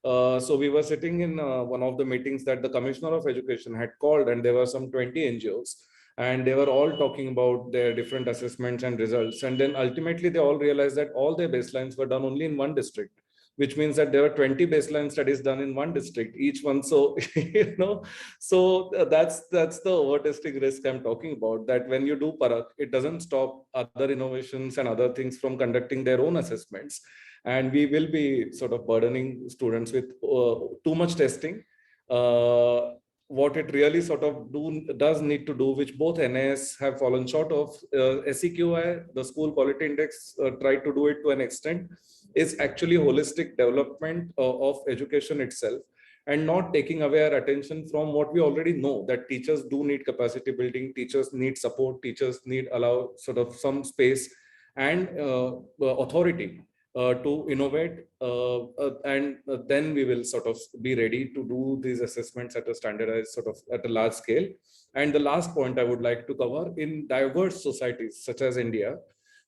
So we were sitting in one of the meetings that the Commissioner of Education had called, and there were some 20 NGOs, and they were all talking about their different assessments and results. And then ultimately they all realized that all their baselines were done only in one district, which means that there were 20 baseline studies done in one district, each one. So, so that's the over-testing risk I'm talking about, that when you do PARAKH, it doesn't stop other innovations and other things from conducting their own assessments. And we will be sort of burdening students with too much testing. What it really sort of does need to do, which both NIS have fallen short of, SEQI, the School Quality Index, tried to do it to an extent, is actually holistic development of education itself, and not taking away our attention from what we already know, that teachers do need capacity building, teachers need support, teachers need allow sort of some space and authority to innovate, and then we will sort of be ready to do these assessments at a standardized sort of at a large scale. And the last point I would like to cover, in diverse societies such as India,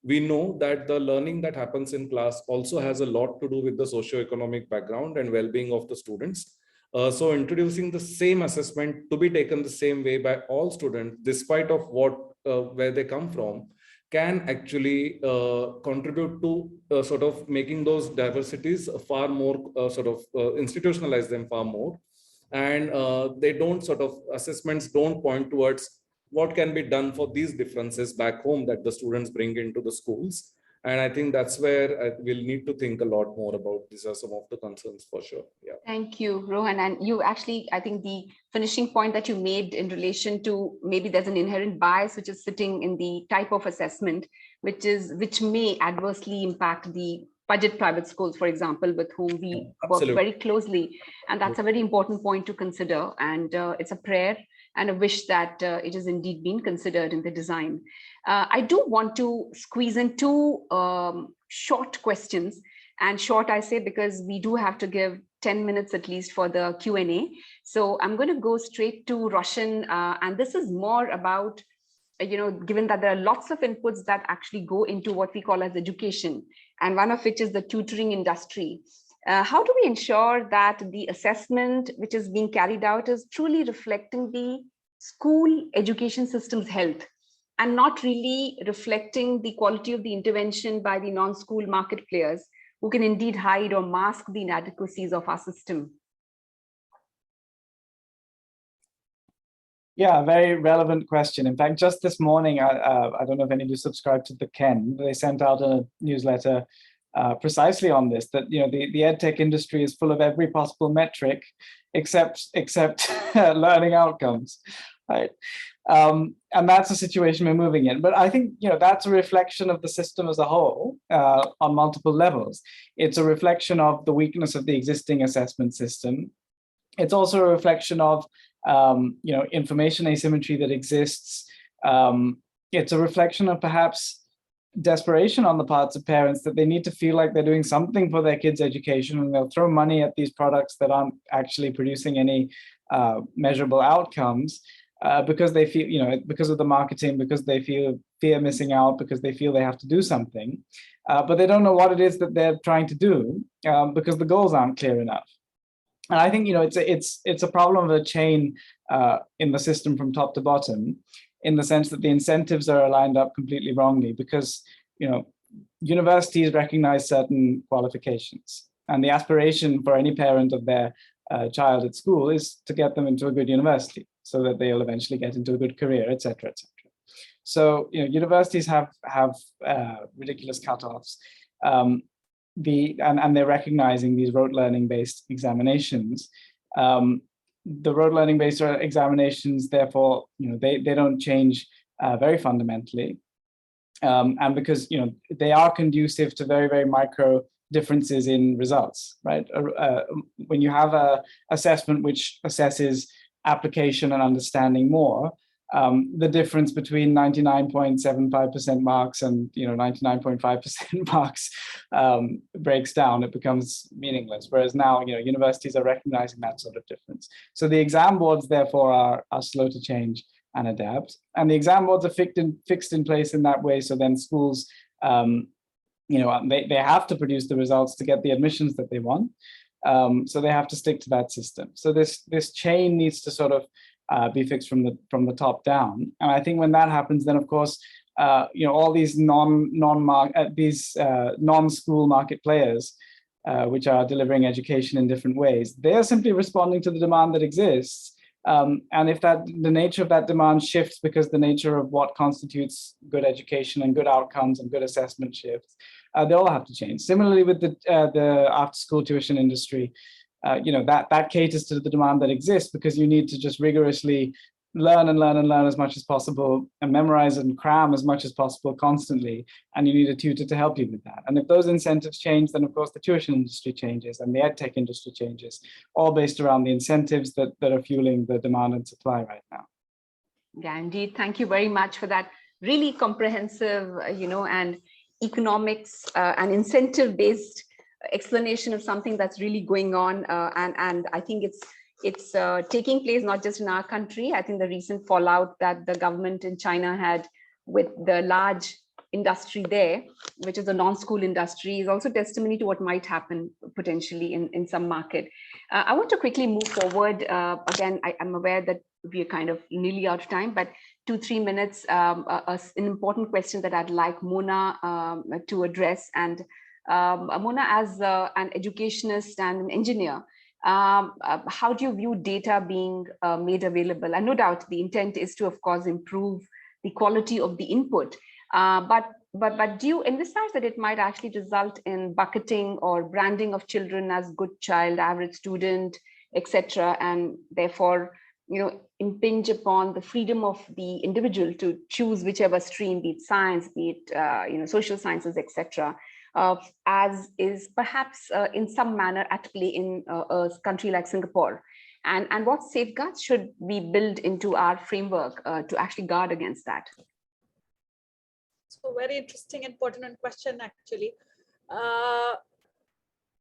we know that the learning that happens in class also has a lot to do with the socio-economic background and well-being of the students. So introducing the same assessment to be taken the same way by all students, despite of where they come from, can actually contribute to sort of making those diversities far more, institutionalize them far more. And they don't sort of, assessments don't point towards what can be done for these differences back home that the students bring into the schools. And I think that's where we'll need to think a lot more about. These are some of the concerns for sure. Yeah. Thank you, Rohan. And you actually, I think the finishing point that you made in relation to maybe there's an inherent bias which is sitting in the type of assessment, which may adversely impact the budget private schools, for example, with whom we work very closely. And that's a very important point to consider. And it's a prayer and a wish that it is indeed being considered in the design. I do want to squeeze in 2 short questions, and short I say because we do have to give 10 minutes at least for the Q&A. So I'm going to go straight to Roshan, and this is more about, given that there are lots of inputs that actually go into what we call as education, and one of which is the tutoring industry. How do we ensure that the assessment which is being carried out is truly reflecting the school education system's health, and not really reflecting the quality of the intervention by the non-school market players who can indeed hide or mask the inadequacies of our system? Yeah, very relevant question. In fact, just this morning, I don't know if any of you subscribe to the Ken, they sent out a newsletter precisely on this, that the edtech industry is full of every possible metric except learning outcomes, right? And that's a situation we're moving in. But I think that's a reflection of the system as a whole on multiple levels. It's a reflection of the weakness of the existing assessment system. It's also a reflection of information asymmetry that exists. It's a reflection of perhaps desperation on the parts of parents, that they need to feel like they're doing something for their kids' education, and they'll throw money at these products that aren't actually producing any measurable outcomes because they feel, because of the marketing, because they feel fear missing out, because they feel they have to do something, but they don't know what it is that they're trying to do because the goals aren't clear enough. And I think it's a problem of a chain in the system from top to bottom, in the sense that the incentives are aligned up completely wrongly, because universities recognize certain qualifications. And the aspiration for any parent of their child at school is to get them into a good university so that they'll eventually get into a good career, et cetera, et cetera. So, universities have ridiculous cutoffs. And they're recognizing these rote learning-based examinations. The rote learning-based examinations, therefore, they don't change very fundamentally. And because, they are conducive to very, very micro differences in results, right? When you have an assessment which assesses application and understanding more, the difference between 99.75% marks and 99.5% marks breaks down. It becomes meaningless. Whereas now, universities are recognizing that sort of difference. So the exam boards, therefore, are slow to change and adapt. And the exam boards are fixed in place in that way. So then schools, they have to produce the results to get the admissions that they want. So they have to stick to that system. So this chain needs to sort of be fixed from the top down. And I think when that happens, then of course, all these non-school market players, which are delivering education in different ways, they are simply responding to the demand that exists. And if the nature of that demand shifts because the nature of what constitutes good education and good outcomes and good assessment shifts, they all have to change. Similarly with the after-school tuition industry, that caters to the demand that exists because you need to just rigorously learn as much as possible and memorize and cram as much as possible constantly. And you need a tutor to help you with that. And if those incentives change, then of course the tuition industry changes and the edtech industry changes, all based around the incentives that are fueling the demand and supply right now. Yeah, indeed. Thank you very much for that really comprehensive, and economics and incentive-based explanation of something that's really going on. And I think it's taking place not just in our country. I think the recent fallout that the government in China had with the large industry there, which is the non-school industry, is also testimony to what might happen potentially in some market. I want to quickly move forward. Again, I'm aware that we are kind of nearly out of time, but 2-3 minutes, an important question that I'd like Mona to address. And Mona, as an educationist and an engineer, how do you view data being made available? And no doubt the intent is to, of course, improve the quality of the input. But do you envisage that it might actually result in bucketing or branding of children as good child, average student, etc., and therefore, impinge upon the freedom of the individual to choose whichever stream, be it science, be it social sciences, etc., as is perhaps in some manner at play in a country like Singapore? And what safeguards should we build into our framework to actually guard against that? So very interesting and pertinent question, actually.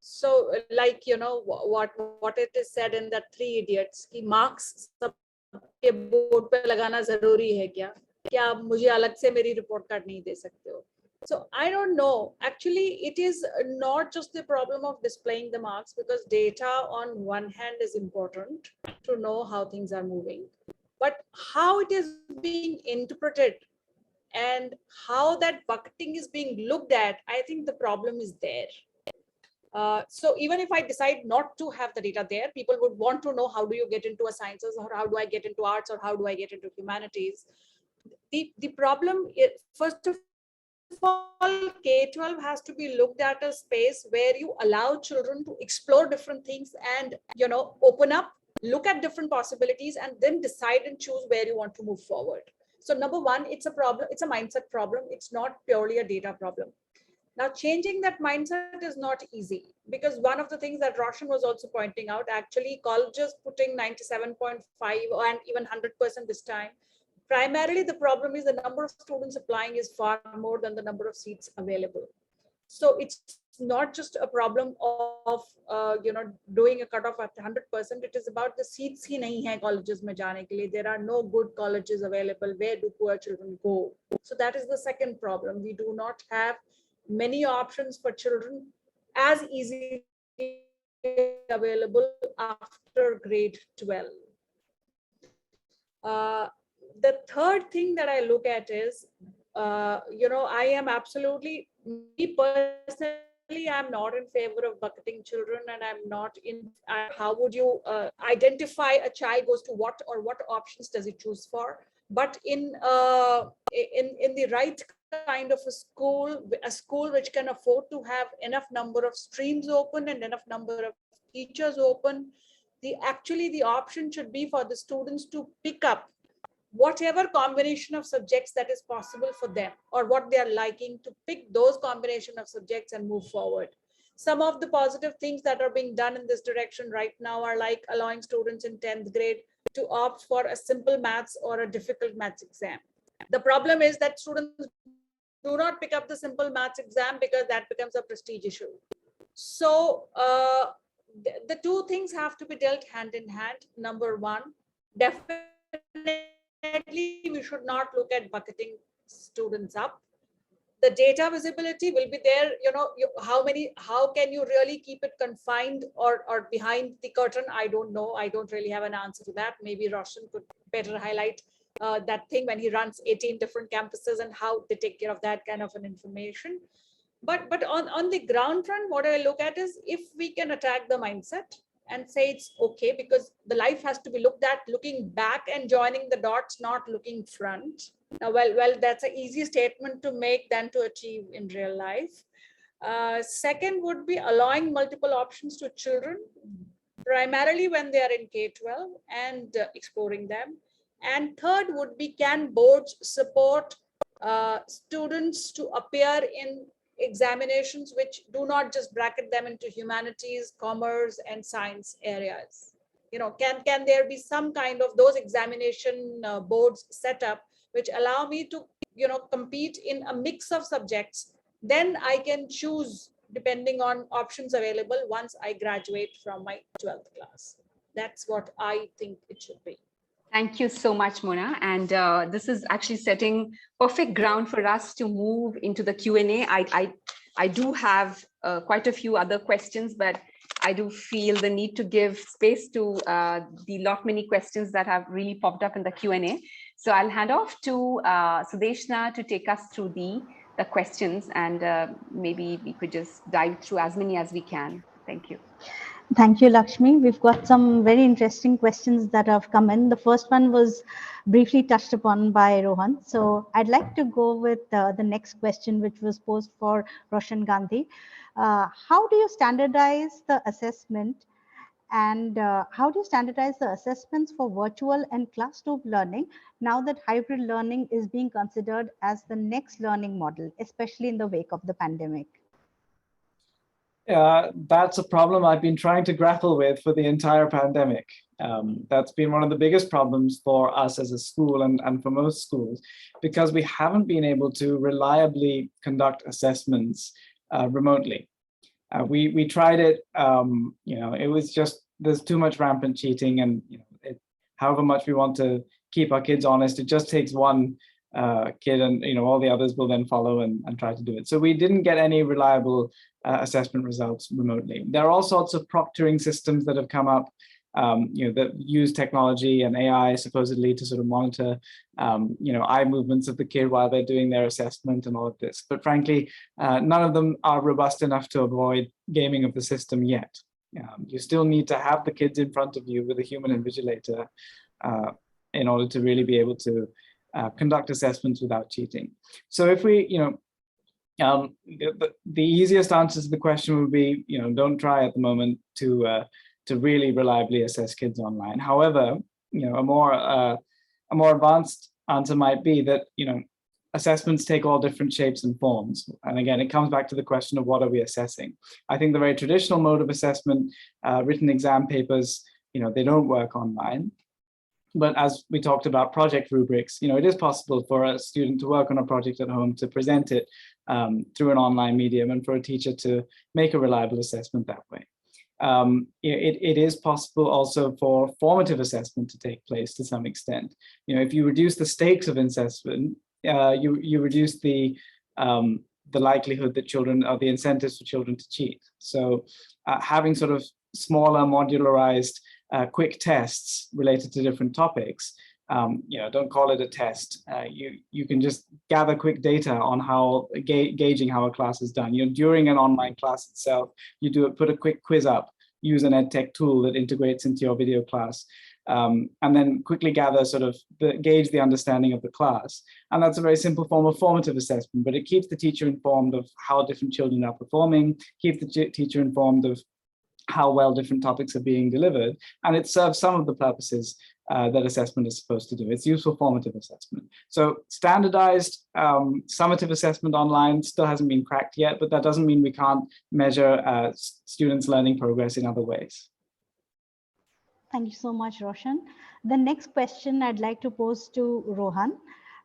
So like, what it is said in that Three Idiots, कि marks सबके board पे लगाना जरूरी है क्या? क्या आप मुझे अलग से मेरी report card नहीं दे सकते हो? So I don't know. Actually, it is not just the problem of displaying the marks, because data on one hand is important to know how things are moving, but how it is being interpreted and how that bucketing is being looked at, I think the problem is there. So even if I decide not to have the data there, people would want to know, how do you get into a sciences, or how do I get into arts, or how do I get into humanities? The problem is, first of all, K-12 has to be looked at a space where you allow children to explore different things and, open up, look at different possibilities, and then decide and choose where you want to move forward. So number one, it's a problem. It's a mindset problem. It's not purely a data problem. Now, changing that mindset is not easy, because one of the things that Roshan was also pointing out, actually colleges putting 97.5 and even 100% this time. Primarily, the problem is the number of students applying is far more than the number of seats available. So it's not just a problem of doing a cutoff at 100%. It is about the seats ही नहीं है colleges में जाने के लिए. There are no good colleges available. Where do poor children go? So that is the second problem. We do not have many options for children as easily available after grade 12. The third thing that I look at is, I am absolutely, me personally, I'm not in favor of bucketing children, and I'm not in. How would you identify a child goes to what, or what options does he choose for? But in the right kind of a school which can afford to have enough number of streams open and enough number of teachers open, the option should be for the students to pick up whatever combination of subjects that is possible for them, or what they are liking, to pick those combination of subjects and move forward. Some of the positive things that are being done in this direction right now are like allowing students in 10th grade to opt for a simple maths or a difficult maths exam. The problem is that students do not pick up the simple maths exam because that becomes a prestige issue. So the two things have to be dealt hand in hand. Number one, definitely we should not look at bucketing students up. The data visibility will be there. How can you really keep it confined or behind the curtain? I don't know. I don't really have an answer to that. Maybe Roshan could better highlight that thing when he runs 18 different campuses and how they take care of that kind of an information. But on the ground front, what I look at is if we can attack the mindset and say it's okay, because the life has to be looked at looking back and joining the dots, not looking front. Now, well, that's an easy statement to make than to achieve in real life. Second would be allowing multiple options to children, primarily when they are in K-12, and exploring them. And third would be, can boards support students to appear in examinations which do not just bracket them into humanities, commerce, and science areas? Can there be some kind of those examination boards set up which allow me to compete in a mix of subjects? Then I can choose depending on options available once I graduate from my 12th class. That's what I think it should be. Thank you so much, Mona. And this is actually setting perfect ground for us to move into the Q&A. I do have quite a few other questions, but I do feel the need to give space to the many questions that have really popped up in the Q&A. So I'll hand off to Sudeshna to take us through the questions, and maybe we could just dive through as many as we can. Thank you. Thank you, Lakshmi. We've got some very interesting questions that have come in. The first one was briefly touched upon by Rohan. So I'd like to go with the next question, which was posed for Roshan Gandhi. How do you standardize the assessment, and how do you standardize the assessments for virtual and classroom learning now that hybrid learning is being considered as the next learning model, especially in the wake of the pandemic? That's a problem I've been trying to grapple with for the entire pandemic. That's been one of the biggest problems for us as a school and for most schools, because we haven't been able to reliably conduct assessments remotely. We tried it, it was just, there's too much rampant cheating, and however much we want to keep our kids honest, it just takes one kid, and all the others will then follow and try to do it. So we didn't get any reliable assessment results remotely. There are all sorts of proctoring systems that have come up, that use technology and AI supposedly to sort of monitor, eye movements of the kid while they're doing their assessment and all of this. But frankly, none of them are robust enough to avoid gaming of the system yet. You still need to have the kids in front of you with a human invigilator in order to really be able to conduct assessments without cheating. So if we, the easiest answer to the question would be, don't try at the moment to really reliably assess kids online. However, a more advanced answer might be that assessments take all different shapes and forms. And again, it comes back to the question of what are we assessing. I think the very traditional mode of assessment, written exam papers, they don't work online. But as we talked about project rubrics, it is possible for a student to work on a project at home, to present it through an online medium, and for a teacher to make a reliable assessment that way. It is possible also for formative assessment to take place to some extent. If you reduce the stakes of assessment, you reduce the likelihood that children, or the incentives for children to cheat. So having sort of smaller modularized quick tests related to different topics don't call it a test. You can just gather quick data on how gauging how a class is done. During an online class itself, you put a quick quiz up, use an EdTech tool that integrates into your video class, and then quickly gather gauge the understanding of the class. And that's a very simple form of formative assessment, but it keeps the teacher informed of how different children are performing, keeps the teacher informed of how well different topics are being delivered, and it serves some of the purposes that assessment is supposed to do. It's useful formative assessment. So standardized summative assessment online still hasn't been cracked yet, but that doesn't mean we can't measure students' learning progress in other ways. Thank you so much, Roshan. The next question I'd like to pose to Rohan.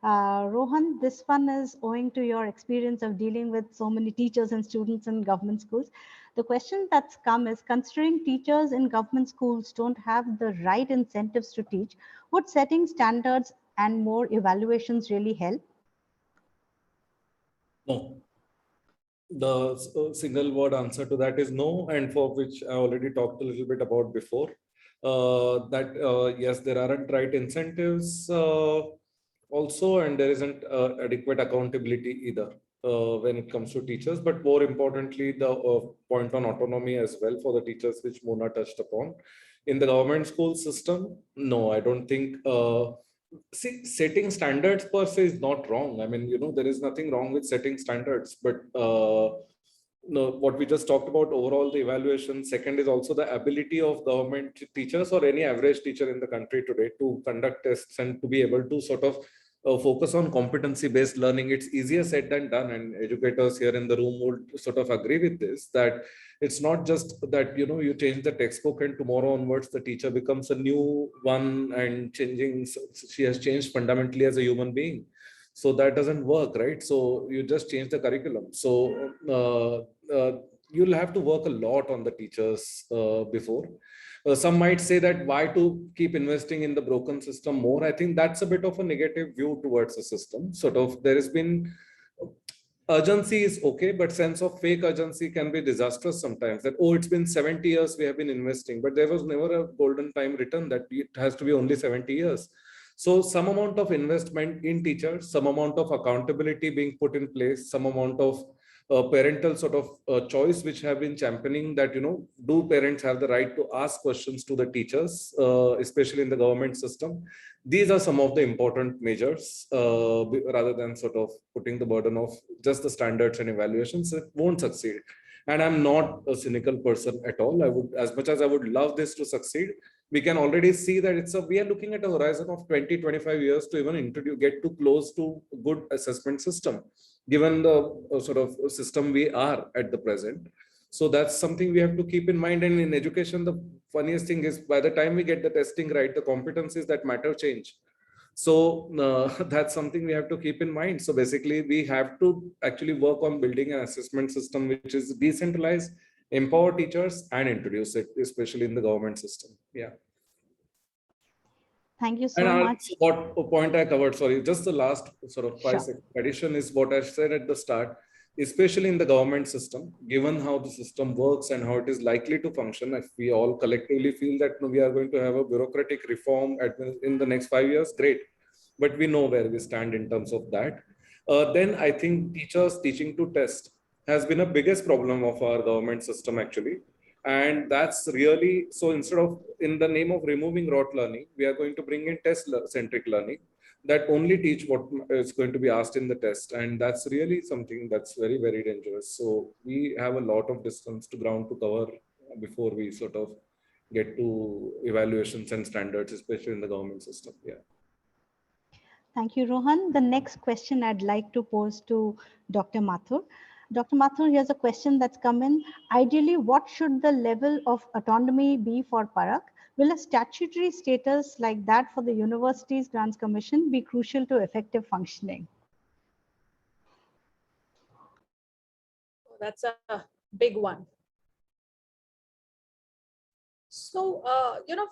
Rohan, this one is owing to your experience of dealing with so many teachers and students in government schools. The question that's come is, considering teachers in government schools don't have the right incentives to teach, would setting standards and more evaluations really help? No. The single word answer to that is no, and for which I already talked a little bit about before. Yes, there aren't right incentives also, and there isn't adequate accountability either when it comes to teachers. But more importantly, the point on autonomy as well for the teachers, which Mona touched upon. In the government school system, no, I don't think. See, setting standards per se is not wrong. I mean, there is nothing wrong with setting standards, but no, what we just talked about overall, the evaluation. Second is also the ability of government teachers or any average teacher in the country today to conduct tests and to be able to focus on competency-based learning. It's easier said than done, and educators here in the room would agree with this, that it's not just that you change the textbook and tomorrow onwards the teacher becomes a new one and she has changed fundamentally as a human being. So that doesn't work, right? So you just change the curriculum. So you'll have to work a lot on the teachers before. Some might say that why to keep investing in the broken system more? I think that's a bit of a negative view towards the system. There has been urgency is okay, but sense of fake urgency can be disastrous sometimes. That, oh, it's been 70 years we have been investing, but there was never a golden time written that it has to be only 70 years. So some amount of investment in teachers, some amount of accountability being put in place, some amount of parental choice which have been championing that, do parents have the right to ask questions to the teachers, especially in the government system. These are some of the important measures rather than putting the burden of just the standards and evaluations. It won't succeed. And I'm not a cynical person at all. I would, as much as I would love this to succeed, we can already see that we are looking at a horizon of 20-25 years to even get too close to a good assessment system, given the system we are at the present. So that's something we have to keep in mind. And in education, the funniest thing is by the time we get the testing right, the competencies that matter change. So that's something we have to keep in mind. So basically, we have to actually work on building an assessment system which is decentralized, empower teachers, and introduce it, especially in the government system. Yeah. Thank you so much. What point I covered, sorry, just the last 5-second addition is what I said at the start, especially in the government system, given how the system works and how it is likely to function. If we all collectively feel that we are going to have a bureaucratic reform in the next 5 years, great. But we know where we stand in terms of that. Then I think teachers teaching to test has been a biggest problem of our government system actually. And that's really, so instead of, in the name of removing rote learning, we are going to bring in test-centric learning that only teach what is going to be asked in the test. And that's really something that's very, very dangerous. So we have a lot of distance to ground to cover before we get to evaluations and standards, especially in the government system. Yeah. Thank you, Rohan. The next question I'd like to pose to Dr. Mathur. Dr. Mathur, here's a question that's come in. Ideally, what should the level of autonomy be for PARAKH? Will a statutory status like that for the Universities Grants Commission be crucial to effective functioning? That's a big one. So,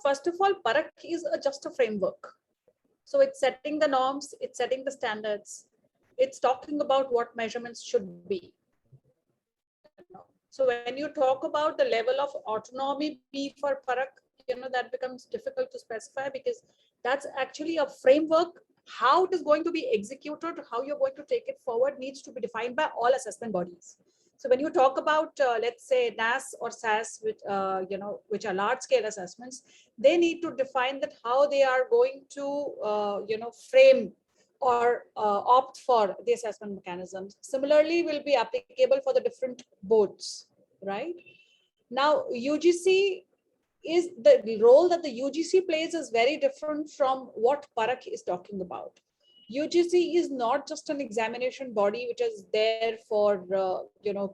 first of all, PARAKH is just a framework. So it's setting the norms, it's setting the standards, it's talking about what measurements should be. So when you talk about the level of autonomy be for PARAKH, that becomes difficult to specify because That's actually a framework. How it is going to be executed, how you're going to take it forward needs to be defined by all assessment bodies. So when you talk about, let's say NAS or SAS, which are large scale assessments, they need to define that how they are going to, frame or opt for the assessment mechanisms. Similarly, will be applicable for the different boards, right? Now, UGC is the role that the UGC plays is very different from what PARAKH is talking about. UGC is not just an examination body which is there for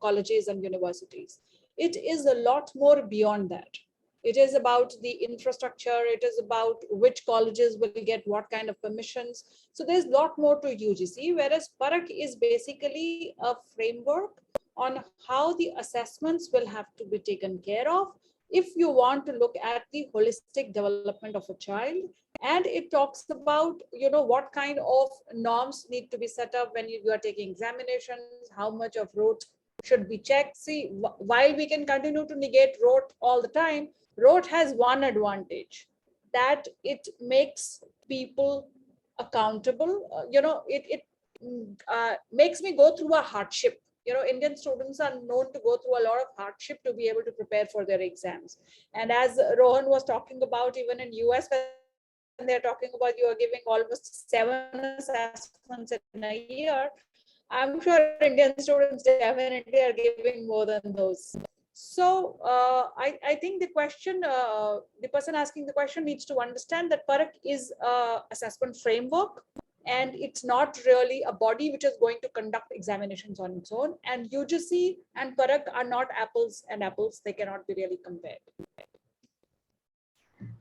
colleges and universities. It is a lot more beyond that. It is about the infrastructure. It is about which colleges will get what kind of permissions. So there's a lot more to UGC, whereas PARAKH is basically a framework on how the assessments will have to be taken care of if you want to look at the holistic development of a child. And it talks about, what kind of norms need to be set up when you are taking examinations, how much of rote should be checked. See, while we can continue to negate rote all the time, rote has one advantage, that it makes people accountable. It makes me go through a hardship. Indian students are known to go through a lot of hardship to be able to prepare for their exams. And as Rohan was talking about, even in US, when they're talking about you are giving almost 7 assessments in a year, I'm sure Indian students definitely are giving more than those. So I think the question, the person asking the question needs to understand that PARAKH is an assessment framework, and it's not really a body which is going to conduct examinations on its own. And UGC and PARAKH are not apples and apples. They cannot be really compared.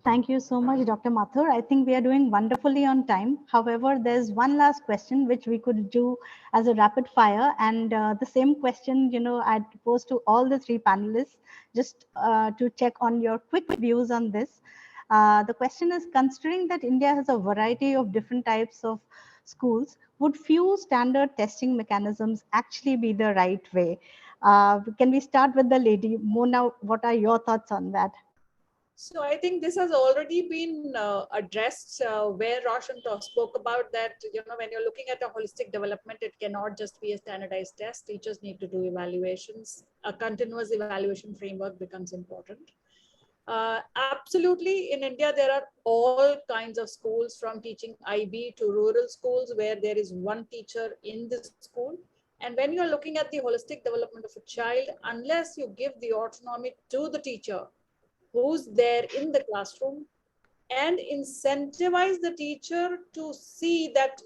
Thank you so much, Dr. Mathur. I think we are doing wonderfully on time. However, there's one last question which we could do as a rapid fire. And the same question, I'd pose to all the three panelists, just to check on your quick views on this. The question is, considering that India has a variety of different types of schools, would few standard testing mechanisms actually be the right way? Can we start with the lady? Mona, what are your thoughts on that? So I think this has already been addressed, where Roshan spoke about that, when you're looking at a holistic development, it cannot just be a standardized test. Teachers need to do evaluations. A continuous evaluation framework becomes important. Absolutely, in India, there are all kinds of schools, from teaching IB to rural schools where there is one teacher in the school. And when you're looking at the holistic development of a child, unless you give the autonomy to the teacher who's there in the classroom and incentivize the teacher to see that,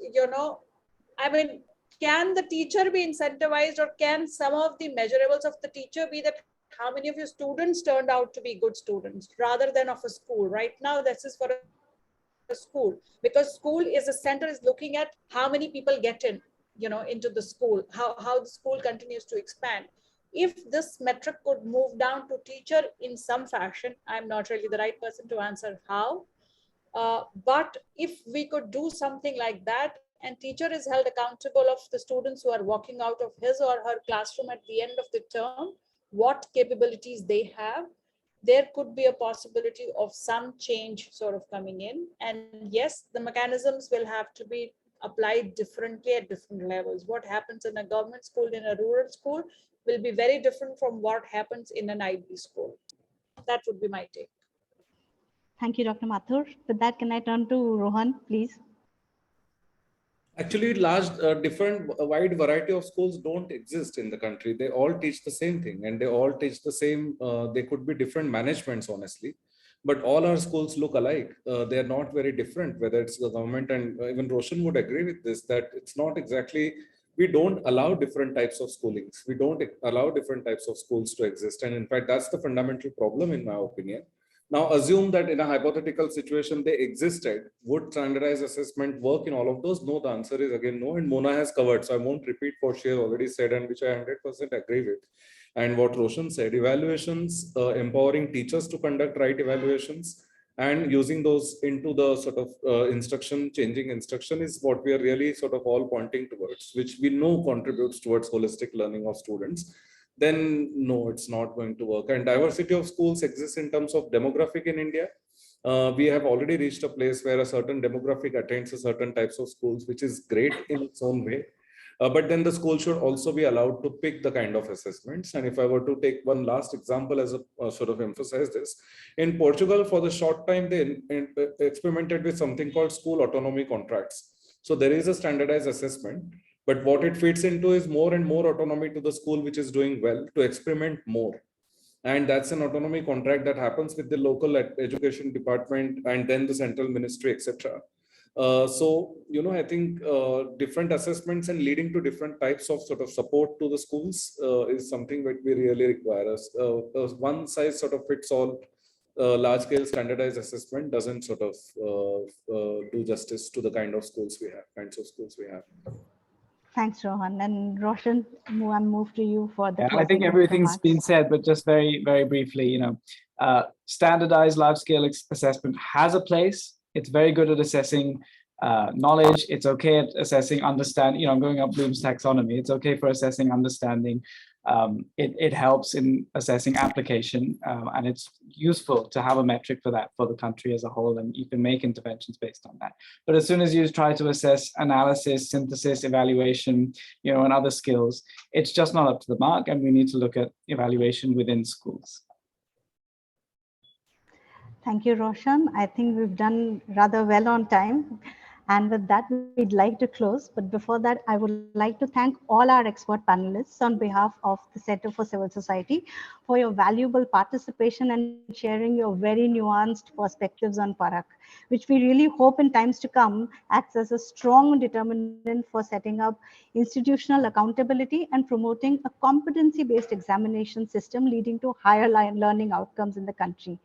can the teacher be incentivized, or can some of the measurables of the teacher be that how many of your students turned out to be good students, rather than of a school? Right now, this is for a school, because school is a center, is looking at how many people get in, into the school, how the school continues to expand. If this metric could move down to teacher in some fashion, I'm not really the right person to answer how, but if we could do something like that, and teacher is held accountable of the students who are walking out of his or her classroom at the end of the term, what capabilities they have, there could be a possibility of some change sort of coming in. And yes, the mechanisms will have to be applied differently at different levels. What happens in a government school, in a rural school, will be very different from what happens in an IB school. That would be my take. Thank you, Dr. Mathur. With that, can I turn to Rohan, please? Actually, wide variety of schools don't exist in the country. They all teach the same thing, and they all teach the same. They could be different managements, honestly, but all our schools look alike. They are not very different, whether it's the government, and even Roshan would agree with this, that it's not exactly, we don't allow different types of schoolings. We don't allow different types of schools to exist. And in fact, that's the fundamental problem, in my opinion. Now, assume that in a hypothetical situation they existed. Would standardized assessment work in all of those? No, the answer is again no, and Mona has covered, so I won't repeat what she has already said, and which I 100% agree with. And what Roshan said, evaluations, empowering teachers to conduct right evaluations and using those into the sort of changing instruction is what we are really sort of all pointing towards, which we know contributes towards holistic learning of students. Then no, it's not going to work. And diversity of schools exists in terms of demographic in India. We have already reached a place where a certain demographic attains a certain types of schools, which is great in its own way. But then the school should also be allowed to pick the kind of assessments. And if I were to take one last example as a sort of emphasize this, in Portugal, for the short time, they experimented with something called school autonomy contracts. So there is a standardized assessment, but what it fits into is more and more autonomy to the school, which is doing well, to experiment more. And that's an autonomy contract that happens with the local education department and then the central ministry, etc. So, I think different assessments and leading to different types of sort of support to the schools is something that we really require. One size sort of fits all large scale standardized assessment doesn't sort of do justice to the kinds of schools we have. Thanks, Rohan. And Roshan, I move to you for the I think everything's been said, but just very, very briefly, standardized large-scale assessment has a place. It's very good at assessing knowledge. It's okay at assessing understanding. I'm going up Bloom's taxonomy. It's okay for assessing understanding. It helps in assessing application, and it's useful to have a metric for that for the country as a whole, and you can make interventions based on that. But as soon as you try to assess analysis, synthesis, evaluation, and other skills, it's just not up to the mark, and we need to look at evaluation within schools. Thank you, Roshan. I think we've done rather well on time. And with that, we'd like to close. But before that, I would like to thank all our expert panelists on behalf of the Center for Civil Society for your valuable participation and sharing your very nuanced perspectives on PARAKH, which we really hope in times to come acts as a strong determinant for setting up institutional accountability and promoting a competency-based examination system leading to higher learning outcomes in the country.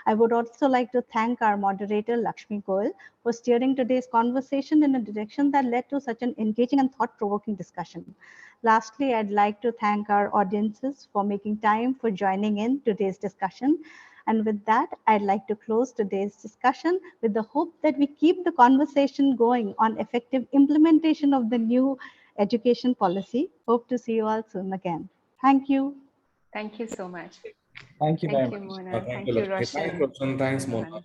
I would also like to thank our moderator, Lakshmi Goyal, for steering today's conversation in a direction that led to such an engaging and thought-provoking discussion. Lastly, I'd like to thank our audiences for making time for joining in today's discussion. And with that, I'd like to close today's discussion with the hope that we keep the conversation going on effective implementation of the new education policy. Hope to see you all soon again. Thank you. Thank you so much. Thank you very much. Mona. Thank you, Roshan. Thanks, Mona.